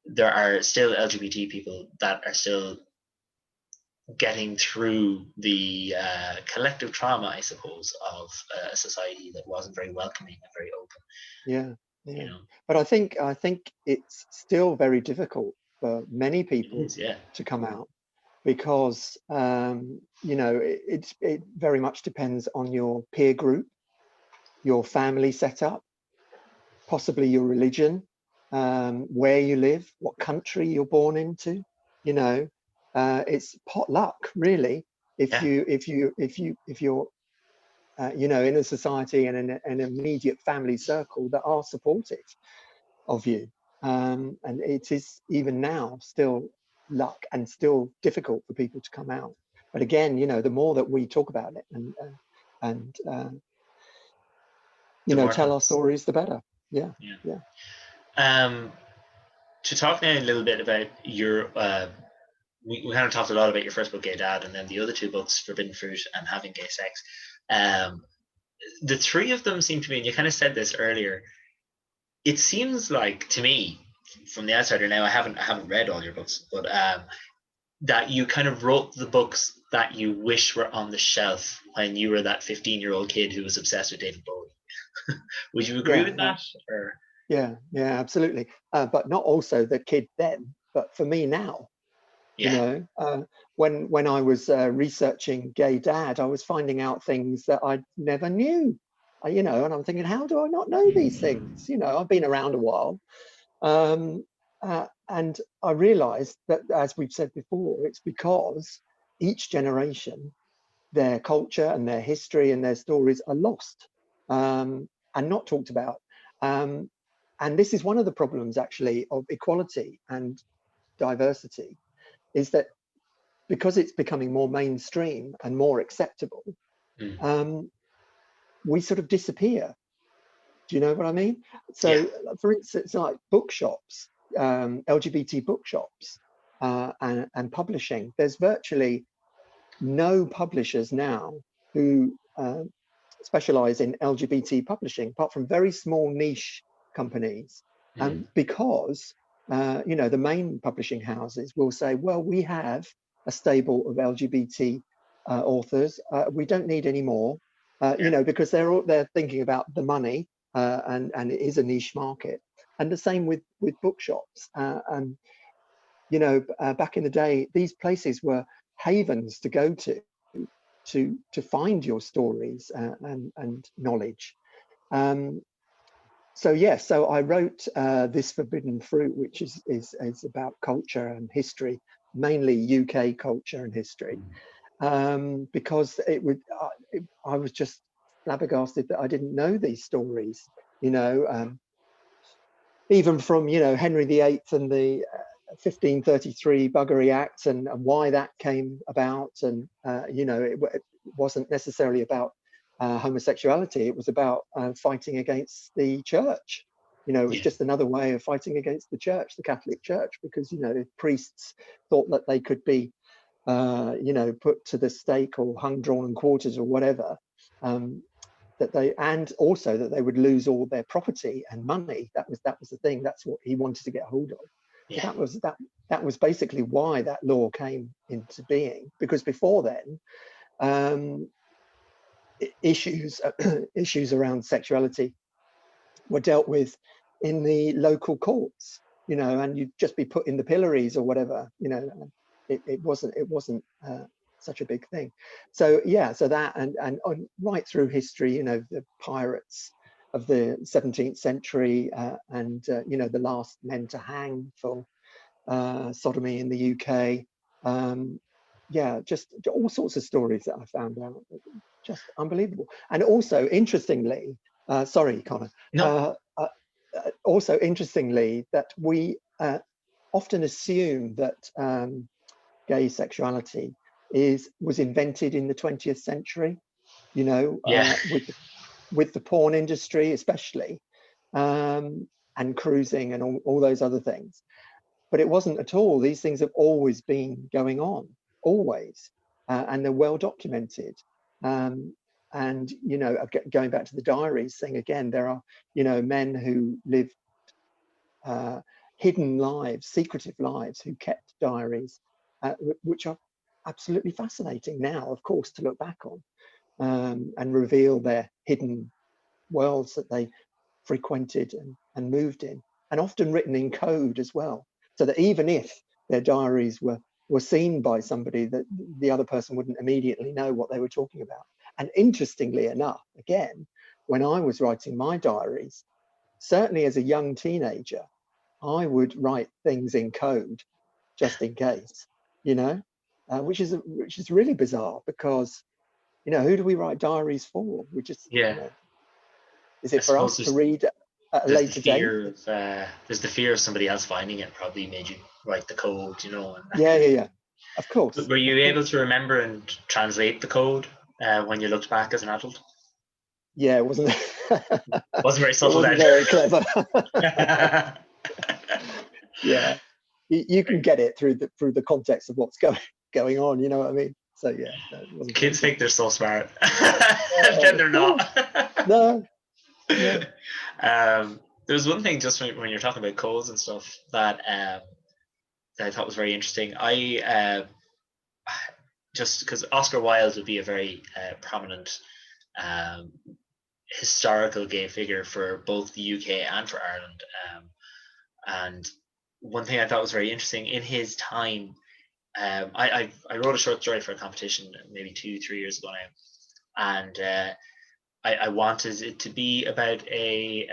there are still LGBT people that are still getting through the collective trauma, I suppose, of a society that wasn't very welcoming and very open. Yeah, You yeah. know, But I think it's still very difficult for many it people is, yeah, to come out, because it very much depends on your peer group, your family setup, possibly your religion, where you live, what country you're born into. You know, it's pot luck, really. If yeah. you if you if you if you're in a society and in an immediate family circle that are supportive of you. And it is even now still luck and still difficult for people to come out. But again, the more that we talk about it and The more tell our times, stories, the better. Yeah, yeah. yeah, Um, to talk now a little bit about your, we kind of talked a lot about your first book, Gay Dad, and then the other two books, Forbidden Fruit and Having Gay Sex. Um, the three of them seem to me, and you kind of said this earlier, it seems like to me, from the outsider now, I haven't read all your books, but that you kind of wrote the books that you wish were on the shelf when you were that 15-year-old kid who was obsessed with David Bowie. Would you agree yeah, with that? Or yeah, yeah, absolutely. But not also the kid then, but for me now. You Yeah. know, when I was researching Gay Dad, I was finding out things that I never knew. You know, and I'm thinking, how do I not know these things? You know, I've been around a while. And I realized that, as we've said before, it's because each generation, their culture and their history and their stories are lost, and not talked about. Um, and this is one of the problems, actually, of equality and diversity, is that because it's becoming more mainstream and more acceptable, Mm. um, we sort of disappear. Do you know what I mean? Yeah. So, for instance, like bookshops, LGBT bookshops, and publishing, there's virtually no publishers now who specialize in LGBT publishing, apart from very small niche companies. Mm. Because you know, the main publishing houses will say, well, we have a stable of LGBT authors. We don't need any more. You Yeah. know, because they're thinking about the money, and it is a niche market. And the same with bookshops. And you know, back in the day, these places were havens to go to find your stories, and knowledge. Um, so yeah, so I wrote this Forbidden Fruit, which is about culture and history, mainly UK culture and history, because I was just flabbergasted that I didn't know these stories. You know, even from, you know, Henry VIII and the 1533 Buggery Act, and why that came about. And you know, it wasn't necessarily about homosexuality. It was about fighting against the church. You know, it was Yeah. just another way of fighting against the church, the Catholic Church, because, you know, the priests thought that they could be you know, put to the stake or hung, drawn, and quartered, or whatever. Um, and also that they would lose all their property and money. That was the thing. That's what he wanted to get hold of. So Yeah. that was basically why that law came into being. Because before then, um, issues issues around sexuality were dealt with in the local courts. You know, and you'd just be put in the pillories or whatever. You know, it wasn't such a big thing. So yeah, so that, and right through history, you know, the pirates of the 17th century, and you know, the last men to hang for sodomy in the UK. Yeah, just all sorts of stories that I found out, just unbelievable. And also, interestingly, sorry, Connor. No. Uh, uh, Also, interestingly, that we often assume that gay sexuality was invented in the 20th century, you know, Yeah. with the porn industry especially, and cruising and all those other things. But it wasn't at all. These things have always been going on, always, and they're well documented. Um, and you know, going back to the diaries thing again, there are, you know, men who live uh, hidden lives, secretive lives, who kept diaries, which are absolutely fascinating now, of course, to look back on, and reveal their hidden worlds that they frequented and moved in, and often written in code as well, so that even if their diaries were seen by somebody, that the other person wouldn't immediately know what they were talking about. And interestingly enough, again, when I was writing my diaries, certainly as a young teenager, I would write things in code just in case, you know, which is really bizarre, because, you know, who do we write diaries for? We just, you Yeah. know, is I it for suppose us to read at a there's the later date? fear of somebody else finding it probably made you write the code, and that Yeah, kind of yeah, thing. yeah. Of course, But were of you able course. to remember and translate the code when you looked back as an adult? Yeah, it wasn't. Wasn't very It subtle wasn't then. very clever. Yeah. Yeah, you can get it through the context of what's going on. You know what I mean? So yeah, no, it wasn't very Kids think clever. they're so smart, and then Of they're course. not. No, no. There's one thing just when you're talking about codes and stuff that I thought was very interesting. Just because Oscar Wilde would be a very prominent um, historical gay figure for both the UK and for Ireland. And one thing I thought was very interesting in his time, I wrote a short story for a competition maybe 2-3 years ago now, and I wanted it to be about a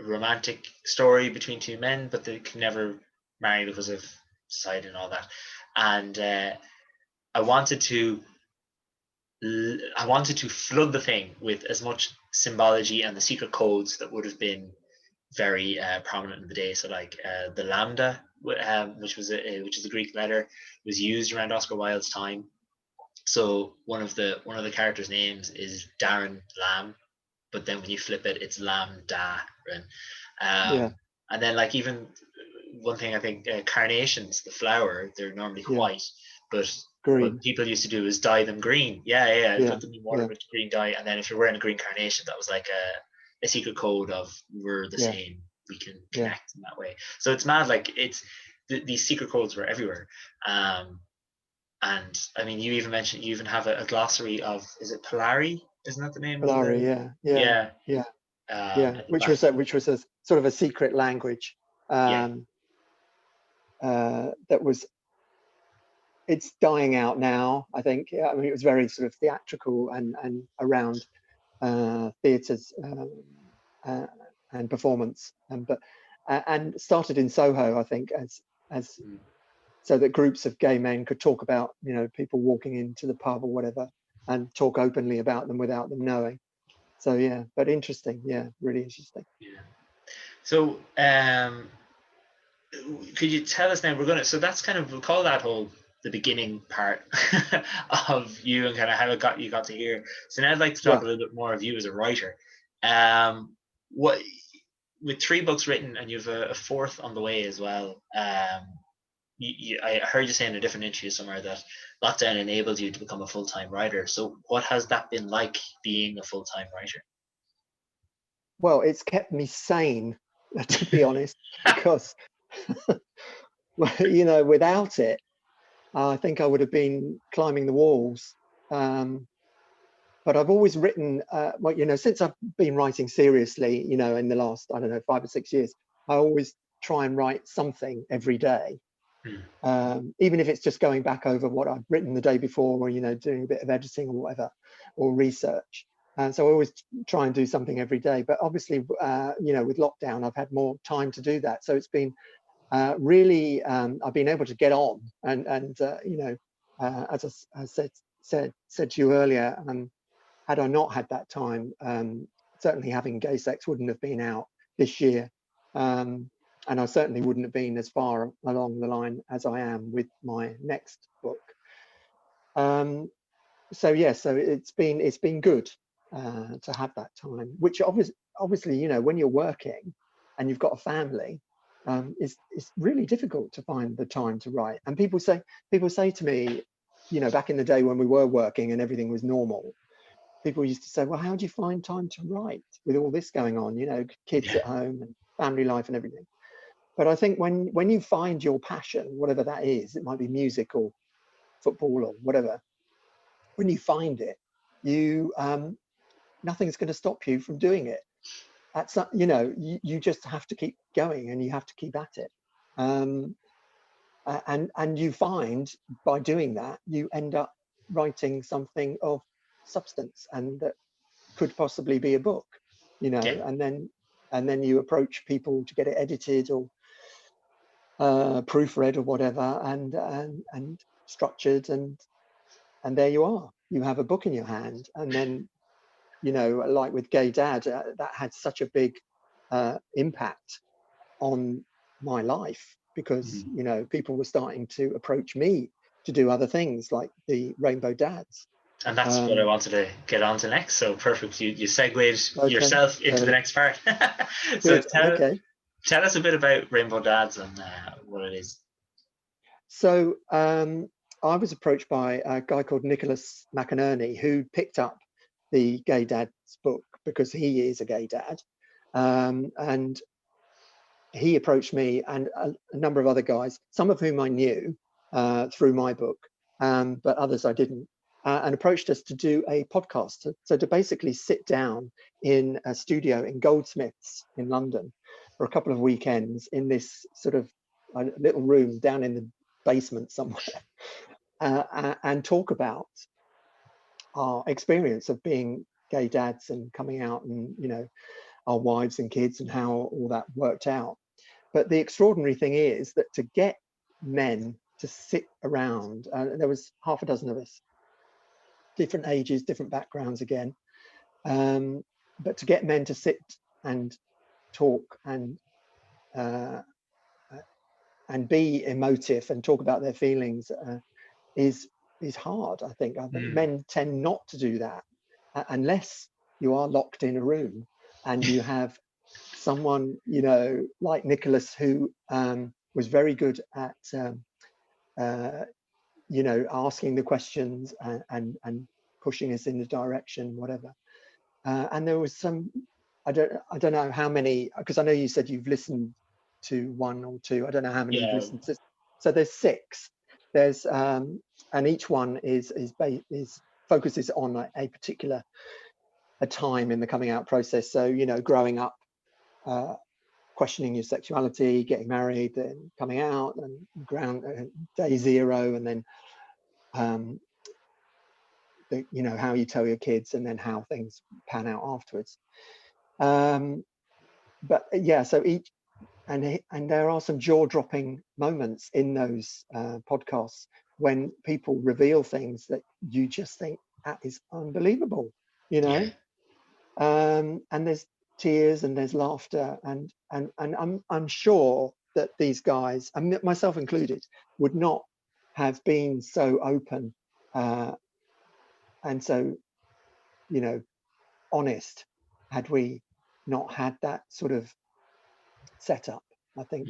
romantic story between two men, but they could never marry because of society and all that. And I wanted to flood the thing with as much symbology and the secret codes that would have been very prominent in the day. So like the lambda, which is a Greek letter, was used around Oscar Wilde's time. So one of the characters' names is Darren Lamb, but then when you flip it, it's Lam Da. Yeah. And then like even one thing I think carnations, the flower, they're normally white, but Green. what people used to do is dye them green. Yeah. Put them in water with green dye, and then if you're wearing a green carnation, that was like a secret code of we're the same. We can connect in that way. So it's mad. Like it's these secret codes were everywhere. And I mean, you even have a glossary of, is it Polari? Isn't that the name of Polari, the? yeah. Which was a sort of a secret language that was. It's dying out now, I think. I mean, it was very sort of theatrical and around theatres and performance, and started in Soho, I think, as so that groups of gay men could talk about, people walking into the pub or whatever, and talk openly about them without them knowing. So yeah, but interesting, really interesting. Yeah. So could you tell us now? So that's kind of, we'll call that whole the beginning part of you and kind of how you got to here. So now I'd like to talk a little bit more of you as a writer. What, with 3 books written and you've a 4th on the way as well. I heard you say in a different interview somewhere that lockdown enabled you to become a full-time writer. So what has that been like, being a full-time writer? Well, it's kept me sane, to be honest, because without it, I think I would have been climbing the walls. But I've always written, since I've been writing seriously, in the last, 5 or 6 years, I always try and write something every day. Even if it's just going back over what I've written the day before, or, doing a bit of editing or whatever, or research. And so I always try and do something every day. But obviously, with lockdown, I've had more time to do that. So it's been really, I've been able to get on, and as I said to you earlier, had I not had that time, certainly having Gay Sex wouldn't have been out this year, and I certainly wouldn't have been as far along the line as I am with my next book. So it's been good to have that time, which obviously, when you're working and you've got a family, it's really difficult to find the time to write. And people say to me, back in the day when we were working and everything was normal, people used to say, well, how do you find time to write with all this going on, kids at home and family life and everything? But I think when you find your passion, whatever that is, it might be music or football or whatever, when you find it, nothing's going to stop you from doing it. That's you just have to keep going, and you have to keep at it. And you find, by doing that, you end up writing something of substance, and that could possibly be a book, and then you approach people to get it edited or proofread or whatever, and structured, and there you are. You have a book in your hand. And then, like with Gay Dad, that had such a big impact on my life, because people were starting to approach me to do other things like the Rainbow Dads. And that's what I wanted to get on to next. So perfect. You segued yourself into the next part. So tell us a bit about Rainbow Dads and what it is. So I was approached by a guy called Nicholas McInerney, who picked up the Gay Dad's book because he is a gay dad. And he approached me and a number of other guys, some of whom I knew through my book, but others I didn't, and approached us to do a podcast. So to basically sit down in a studio in Goldsmiths in London for a couple of weekends in this sort of little room down in basement somewhere, and talk about our experience of being gay dads and coming out, and our wives and kids and how all that worked out. But the extraordinary thing is that to get men to sit around, there was half a dozen of us, different ages, different backgrounds again, but to get men to sit and talk and be emotive and talk about their feelings is hard. I think men tend not to do that unless you are locked in a room and you have someone like Nicholas, who was very good at asking the questions and pushing us in the direction, whatever. And there was some, I don't know how many, because I know you said you've listened to one or two. I don't know how many you've listened to. So there's 6. There's and each one is focuses on a particular time in the coming out process. So growing up, questioning your sexuality, getting married, then coming out, and day 0, and then how you tell your kids, and then how things pan out afterwards. But yeah, so each, and there are some jaw-dropping moments in those podcasts when people reveal things that you just think, that is unbelievable, and there's tears and there's laughter, and I'm sure that these guys, and myself included, would not have been so open and so honest had we not had that sort of setup. I think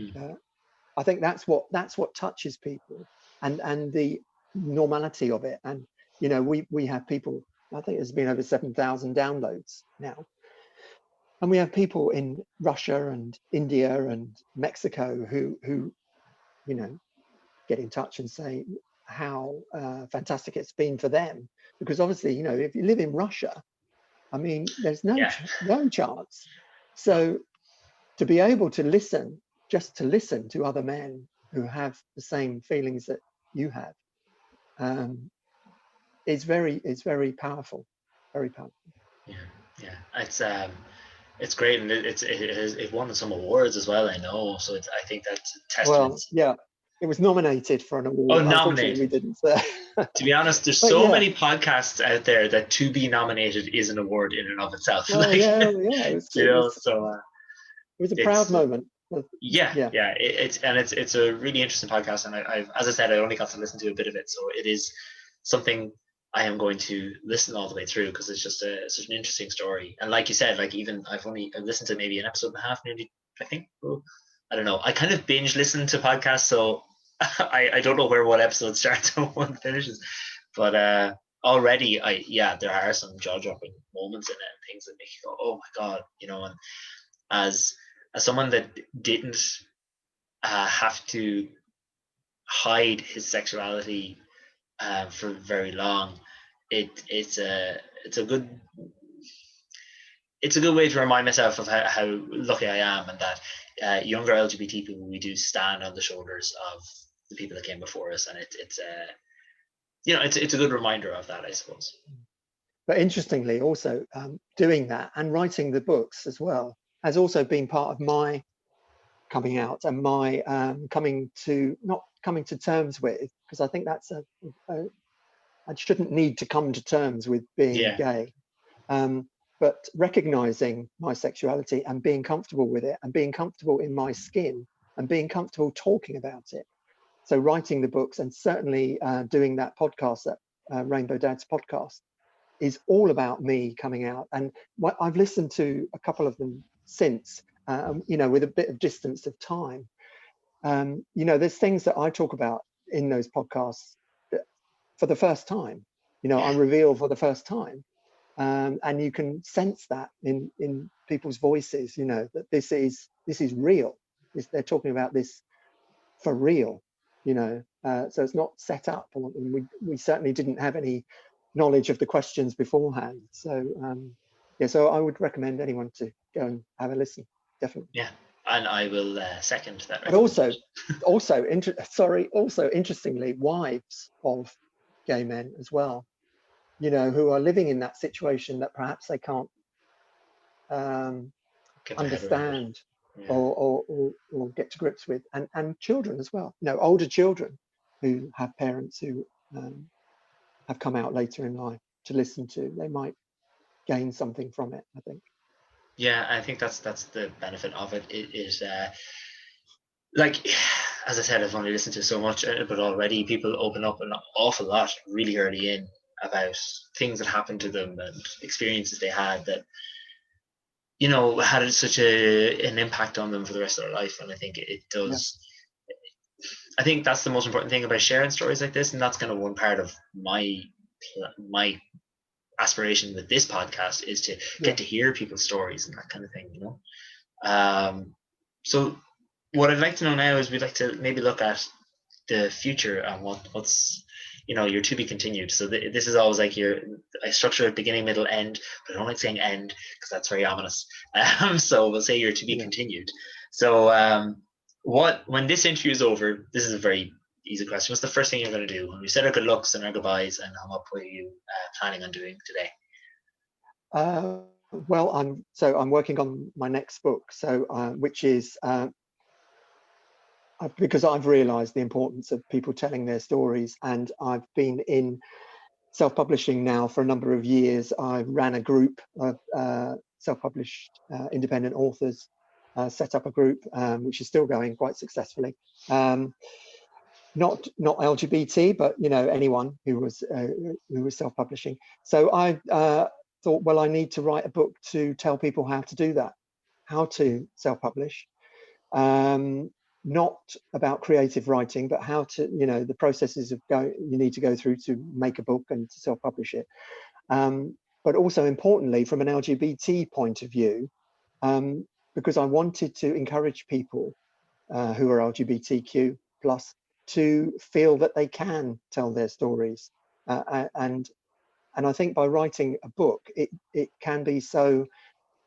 that's what touches people, and the normality of it. And we have people, I think there's been over 7,000 downloads now, and we have people in Russia and India and Mexico who get in touch and say how fantastic it's been for them, because obviously if you live in Russia, I mean, there's no chance. So to be able to listen, just to listen to other men who have the same feelings that you have, is very powerful, very powerful. It's great, and it won some awards as well, I know. So I think that's a testament. Well, yeah, it was nominated for an award. Unfortunately, we didn't. To be honest, there's so many podcasts out there that to be nominated is an award in and of itself. Well, it was a proud moment. It's a really interesting podcast, and I've, as I said, I only got to listen to a bit of it, so it is something I am going to listen all the way through, because it's just such an interesting story. And like you said, like even I've listened to maybe an episode and a half, nearly, I think. I don't know. I kind of binge listen to podcasts, so I don't know where one episode starts and one finishes. But already, there are some jaw-dropping moments in it, and things that make you go, oh my God, and as someone that didn't have to hide his sexuality for very long, it's a good way to remind myself of how lucky I am, and that younger LGBT people, we do stand on the shoulders of the people that came before us, and it's a good reminder of that, I suppose. But interestingly, also doing that and writing the books as well has also been part of my coming out, and my not coming to terms with, because I think that's I shouldn't need to come to terms with being gay, but recognizing my sexuality and being comfortable with it, and being comfortable in my skin, and being comfortable talking about it. So writing the books, and certainly doing that podcast, that Rainbow Dads podcast, is all about me coming out. And I've listened to a couple of them since, with a bit of distance of time. There's things that I talk about in those podcasts that, for the first time, I reveal for the first time. And you can sense that in people's voices, that this is real. They're talking about this for real, so it's not set up. And we certainly didn't have any knowledge of the questions beforehand. So so I would recommend anyone to go and have a listen, definitely. Yeah, And I will second that. But also interestingly, wives of gay men as well, you know, who are living in that situation that perhaps they can't understand or get to grips with, and children as well, you know, older children who have parents who have come out later in life to listen to. They might gain something from it, I think. Yeah, I think that's the benefit of it. It is like, as I said, I've only listened to so much, but already people open up an awful lot really early in about things that happened to them and experiences they had that, you know, had such an impact on them for the rest of their life. And I think it does. Yeah. I think that's the most important thing about sharing stories like this, and that's kind of one part of my aspiration with this podcast, is to get to hear people's stories and that kind of thing, you know. So what I'd like to know now is, we'd like to maybe look at the future and what's, you know, your to be continued. So this is always like I structure it beginning, middle, end, but I don't like saying end because that's very ominous. So we'll say your to be continued. So when this interview is over, this is a very easy question. What's the first thing you're going to do when we said our good lucks and our goodbyes and hung up? What are you planning on doing today? Well, I'm working on my next book, so which is because I've realised the importance of people telling their stories, and I've been in self-publishing now for a number of years. I ran a group of self-published independent authors, set up a group which is still going quite successfully. Not LGBT, but you know, anyone who was self-publishing. So I thought, well, I need to write a book to tell people how to do that, how to self-publish. Not about creative writing, but how to, you know, the processes of you need to go through to make a book and to self-publish it. But also importantly, from an LGBT point of view, because I wanted to encourage people who are LGBTQ plus to feel that they can tell their stories. And I think by writing a book, it can be so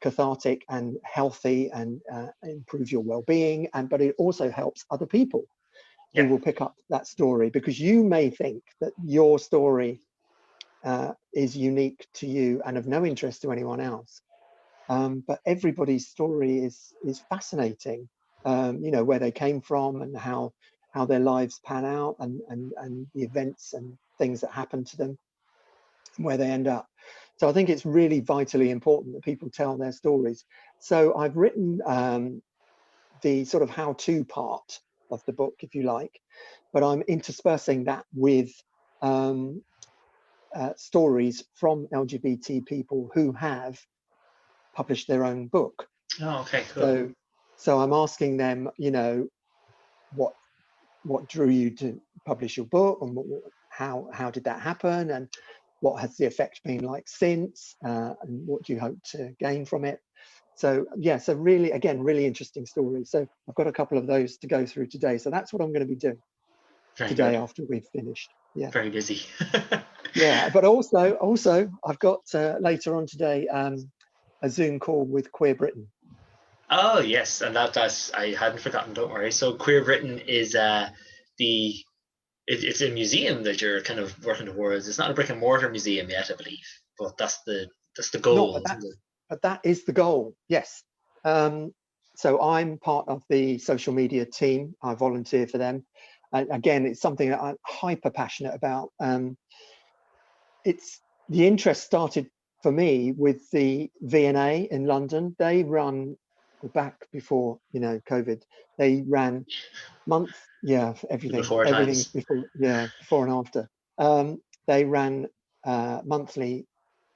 cathartic and healthy and improves your well-being, but it also helps other people who will pick up that story, because you may think that your story is unique to you and of no interest to anyone else, but everybody's story is fascinating. You know, where they came from and how their lives pan out, and the events and things that happen to them and where they end up. So I think it's really vitally important that people tell their stories. So I've written the sort of how-to part of the book, if you like, but I'm interspersing that with stories from LGBT people who have published their own book. Oh, okay, cool. So I'm asking them, you know, what drew you to publish your book, and how did that happen, and what has the effect been like since, and what do you hope to gain from it? So yeah, so really, again, really interesting stories. So I've got a couple of those to go through today. So that's what I'm going to be doing today after we've finished. Yeah. Very busy. Yeah, but also I've got later on today a Zoom call with Queer Britain. Oh yes, and that's I hadn't forgotten. Don't worry. So Queer Britain is it's a museum that you're kind of working towards. It's not a brick and mortar museum yet, I believe, but that's the goal. But that is the goal. Yes. So I'm part of the social media team. I volunteer for them. Again, it's something that I'm hyper passionate about. It's the interest started for me with the V&A in London. They run, back before, you know, COVID, they ran everything's before, before and after. They ran monthly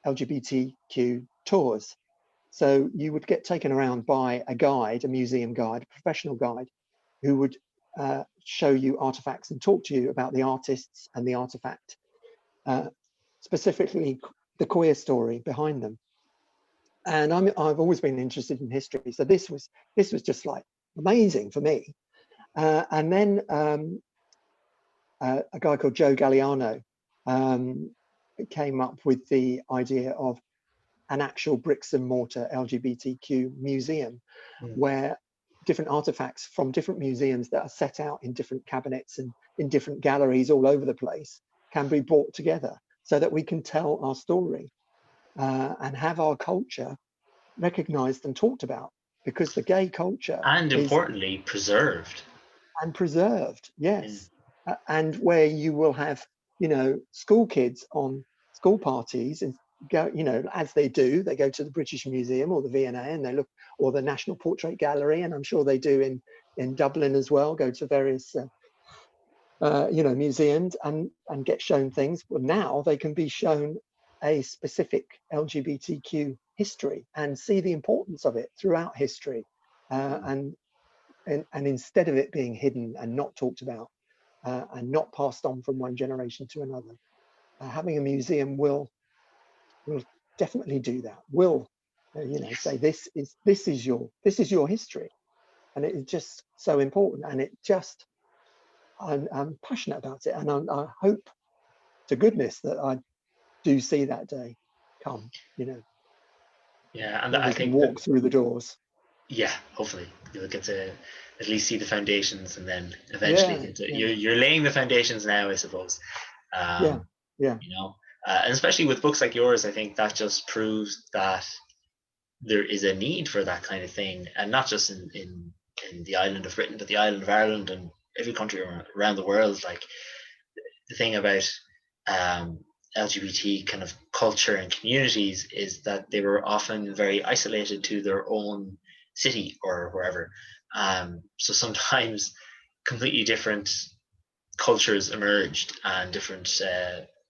LGBTQ tours. So you would get taken around by a guide, a museum guide, a professional guide, who would show you artifacts and talk to you about the artists and the artifact, specifically the queer story behind them. And I've always been interested in history, so this was just like amazing for me. And then a guy called Joe Galliano came up with the idea of an actual bricks and mortar LGBTQ museum, where different artifacts from different museums that are set out in different cabinets and in different galleries all over the place can be brought together so that we can tell our story and have our culture recognized and talked about, because the gay culture And is importantly, preserved. and preserved, Mm. yes. And where you will have, you know, school kids on school parties and go, you know, as they do, they go to the British Museum or the V&A and they look, or the National Portrait Gallery, and I'm sure they do in Dublin as well, go to various you know, museums and get shown things. Well, now they can be shown a specific LGBTQ history and see the importance of it throughout history, and instead of it being hidden and not talked about and not passed on from one generation to another, having a museum will definitely do that. Will you know, say this is your history, and it is just so important, and it just I'm passionate about it, and I hope to goodness that I do see that day come. You know, Yeah, and when I we can think that, walk through the doors. yeah, hopefully you'll get to at least see the foundations, and then eventually Yeah, get to, yeah, you're laying the foundations now, I suppose. yeah, Um, yeah, you know, and especially with books like yours, I think that just proves that there is a need for that kind of thing, and not just in the island of Britain, but the island of Ireland and every country around the world. Like the thing about um, LGBT kind of culture and communities is that they were often very isolated to their own city or wherever. So sometimes completely different cultures emerged and different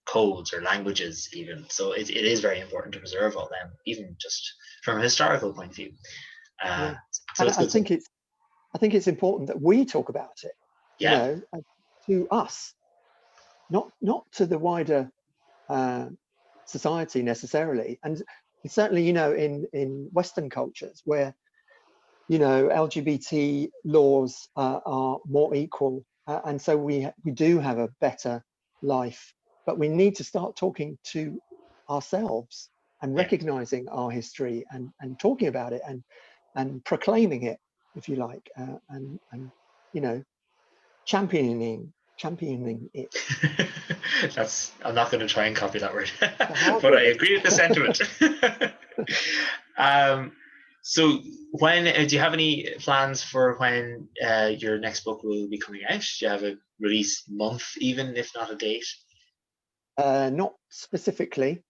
codes or languages even. So it is very important to preserve all them, even just from a historical point of view. Uh, yeah. so And it's good to, I think it's important that we talk about it. You yeah, know, to us, not to the wider uh, society necessarily, and certainly, you know, in Western cultures where, you know, LGBT laws are more equal, and so we do have a better life. But we need to start talking to ourselves and yeah. recognizing our history and talking about it and proclaiming it, if you like, and you know, championing it. That's, I'm not going to try and copy that word, It's a hard but I word. agree with the sentiment. um, so when do you have any plans for when your next book will be coming out? Do you have a release month, even if not a date? Not specifically,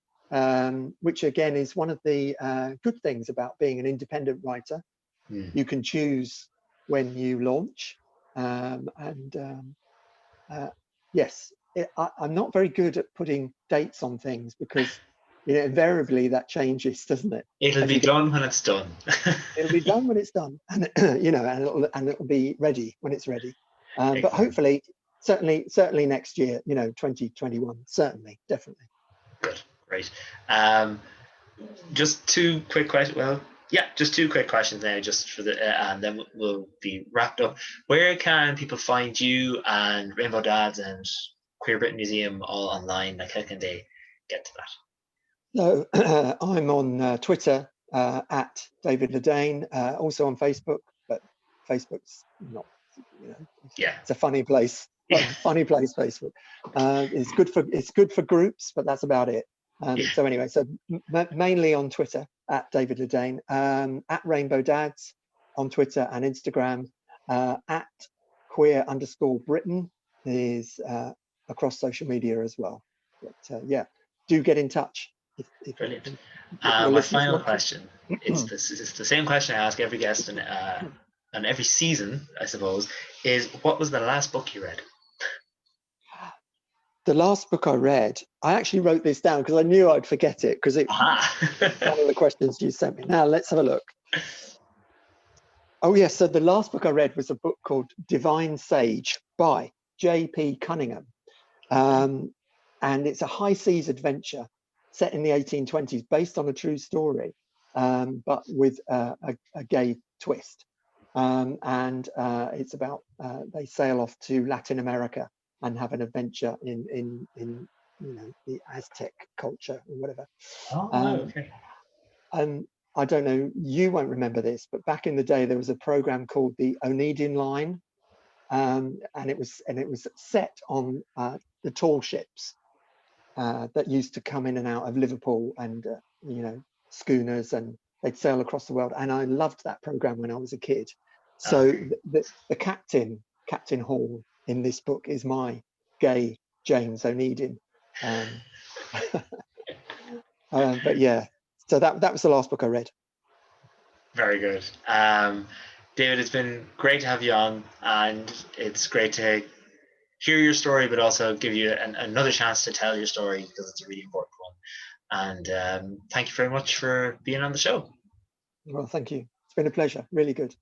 which again is one of the good things about being an independent writer. Hmm. You can choose when you launch, and yes, I'm not very good at putting dates on things because, you know, invariably that changes, doesn't it? It'll As be you get, done when it's done. it'll be done when it's done, and you know, and it'll be ready when it's ready. But Excellent. hopefully, certainly next year, you know, 2021, certainly, definitely. Good. Great. Um, just two quick questions. Well, yeah, just two quick questions now, just for the, and then we'll be wrapped up. Where can people find you and Rainbow Dads and Queer Britain Museum all online? Like, how can they get to that? So I'm on Twitter at David Ledain, also on Facebook, but Facebook's not, you know, Yeah. it's a funny place. Yeah. Funny place, Facebook. It's good for groups, but that's about it. Yeah. So anyway, so mainly on Twitter at David Ledain, at Rainbow Dads on Twitter and Instagram, at queer_Britain is across social media as well. But yeah, do get in touch if Brilliant. anything, if your My listeners final want to. question. It's the same question I ask every guest and every season, I suppose, is what was the last book you read? The last book I read, I actually wrote this down because I knew I'd forget it because it's one Aha. of the questions you sent me. Now let's have a look. Oh yes, so the last book I read was a book called Divine Sage by J.P. Cunningham. And it's a high seas adventure set in the 1820s based on a true story, but with a gay twist. And it's about they sail off to Latin America and have an adventure in you know, the Aztec culture or whatever. Oh, Um, okay. um, I don't know, you won't remember this, but back in the day there was a program called the Oneidin Line, and it was set on the tall ships that used to come in and out of Liverpool, and you know, schooners, and they'd sail across the world. And I loved that program when I was a kid. So Okay. the Captain Hall in this book is my gay James Oneidin. But yeah, so that was the last book I read. Very good. David, it's been great to have you on, and it's great to hear your story, but also give you another chance to tell your story, because it's a really important one. And thank you very much for being on the show. Well, thank you. It's been a pleasure. Really good.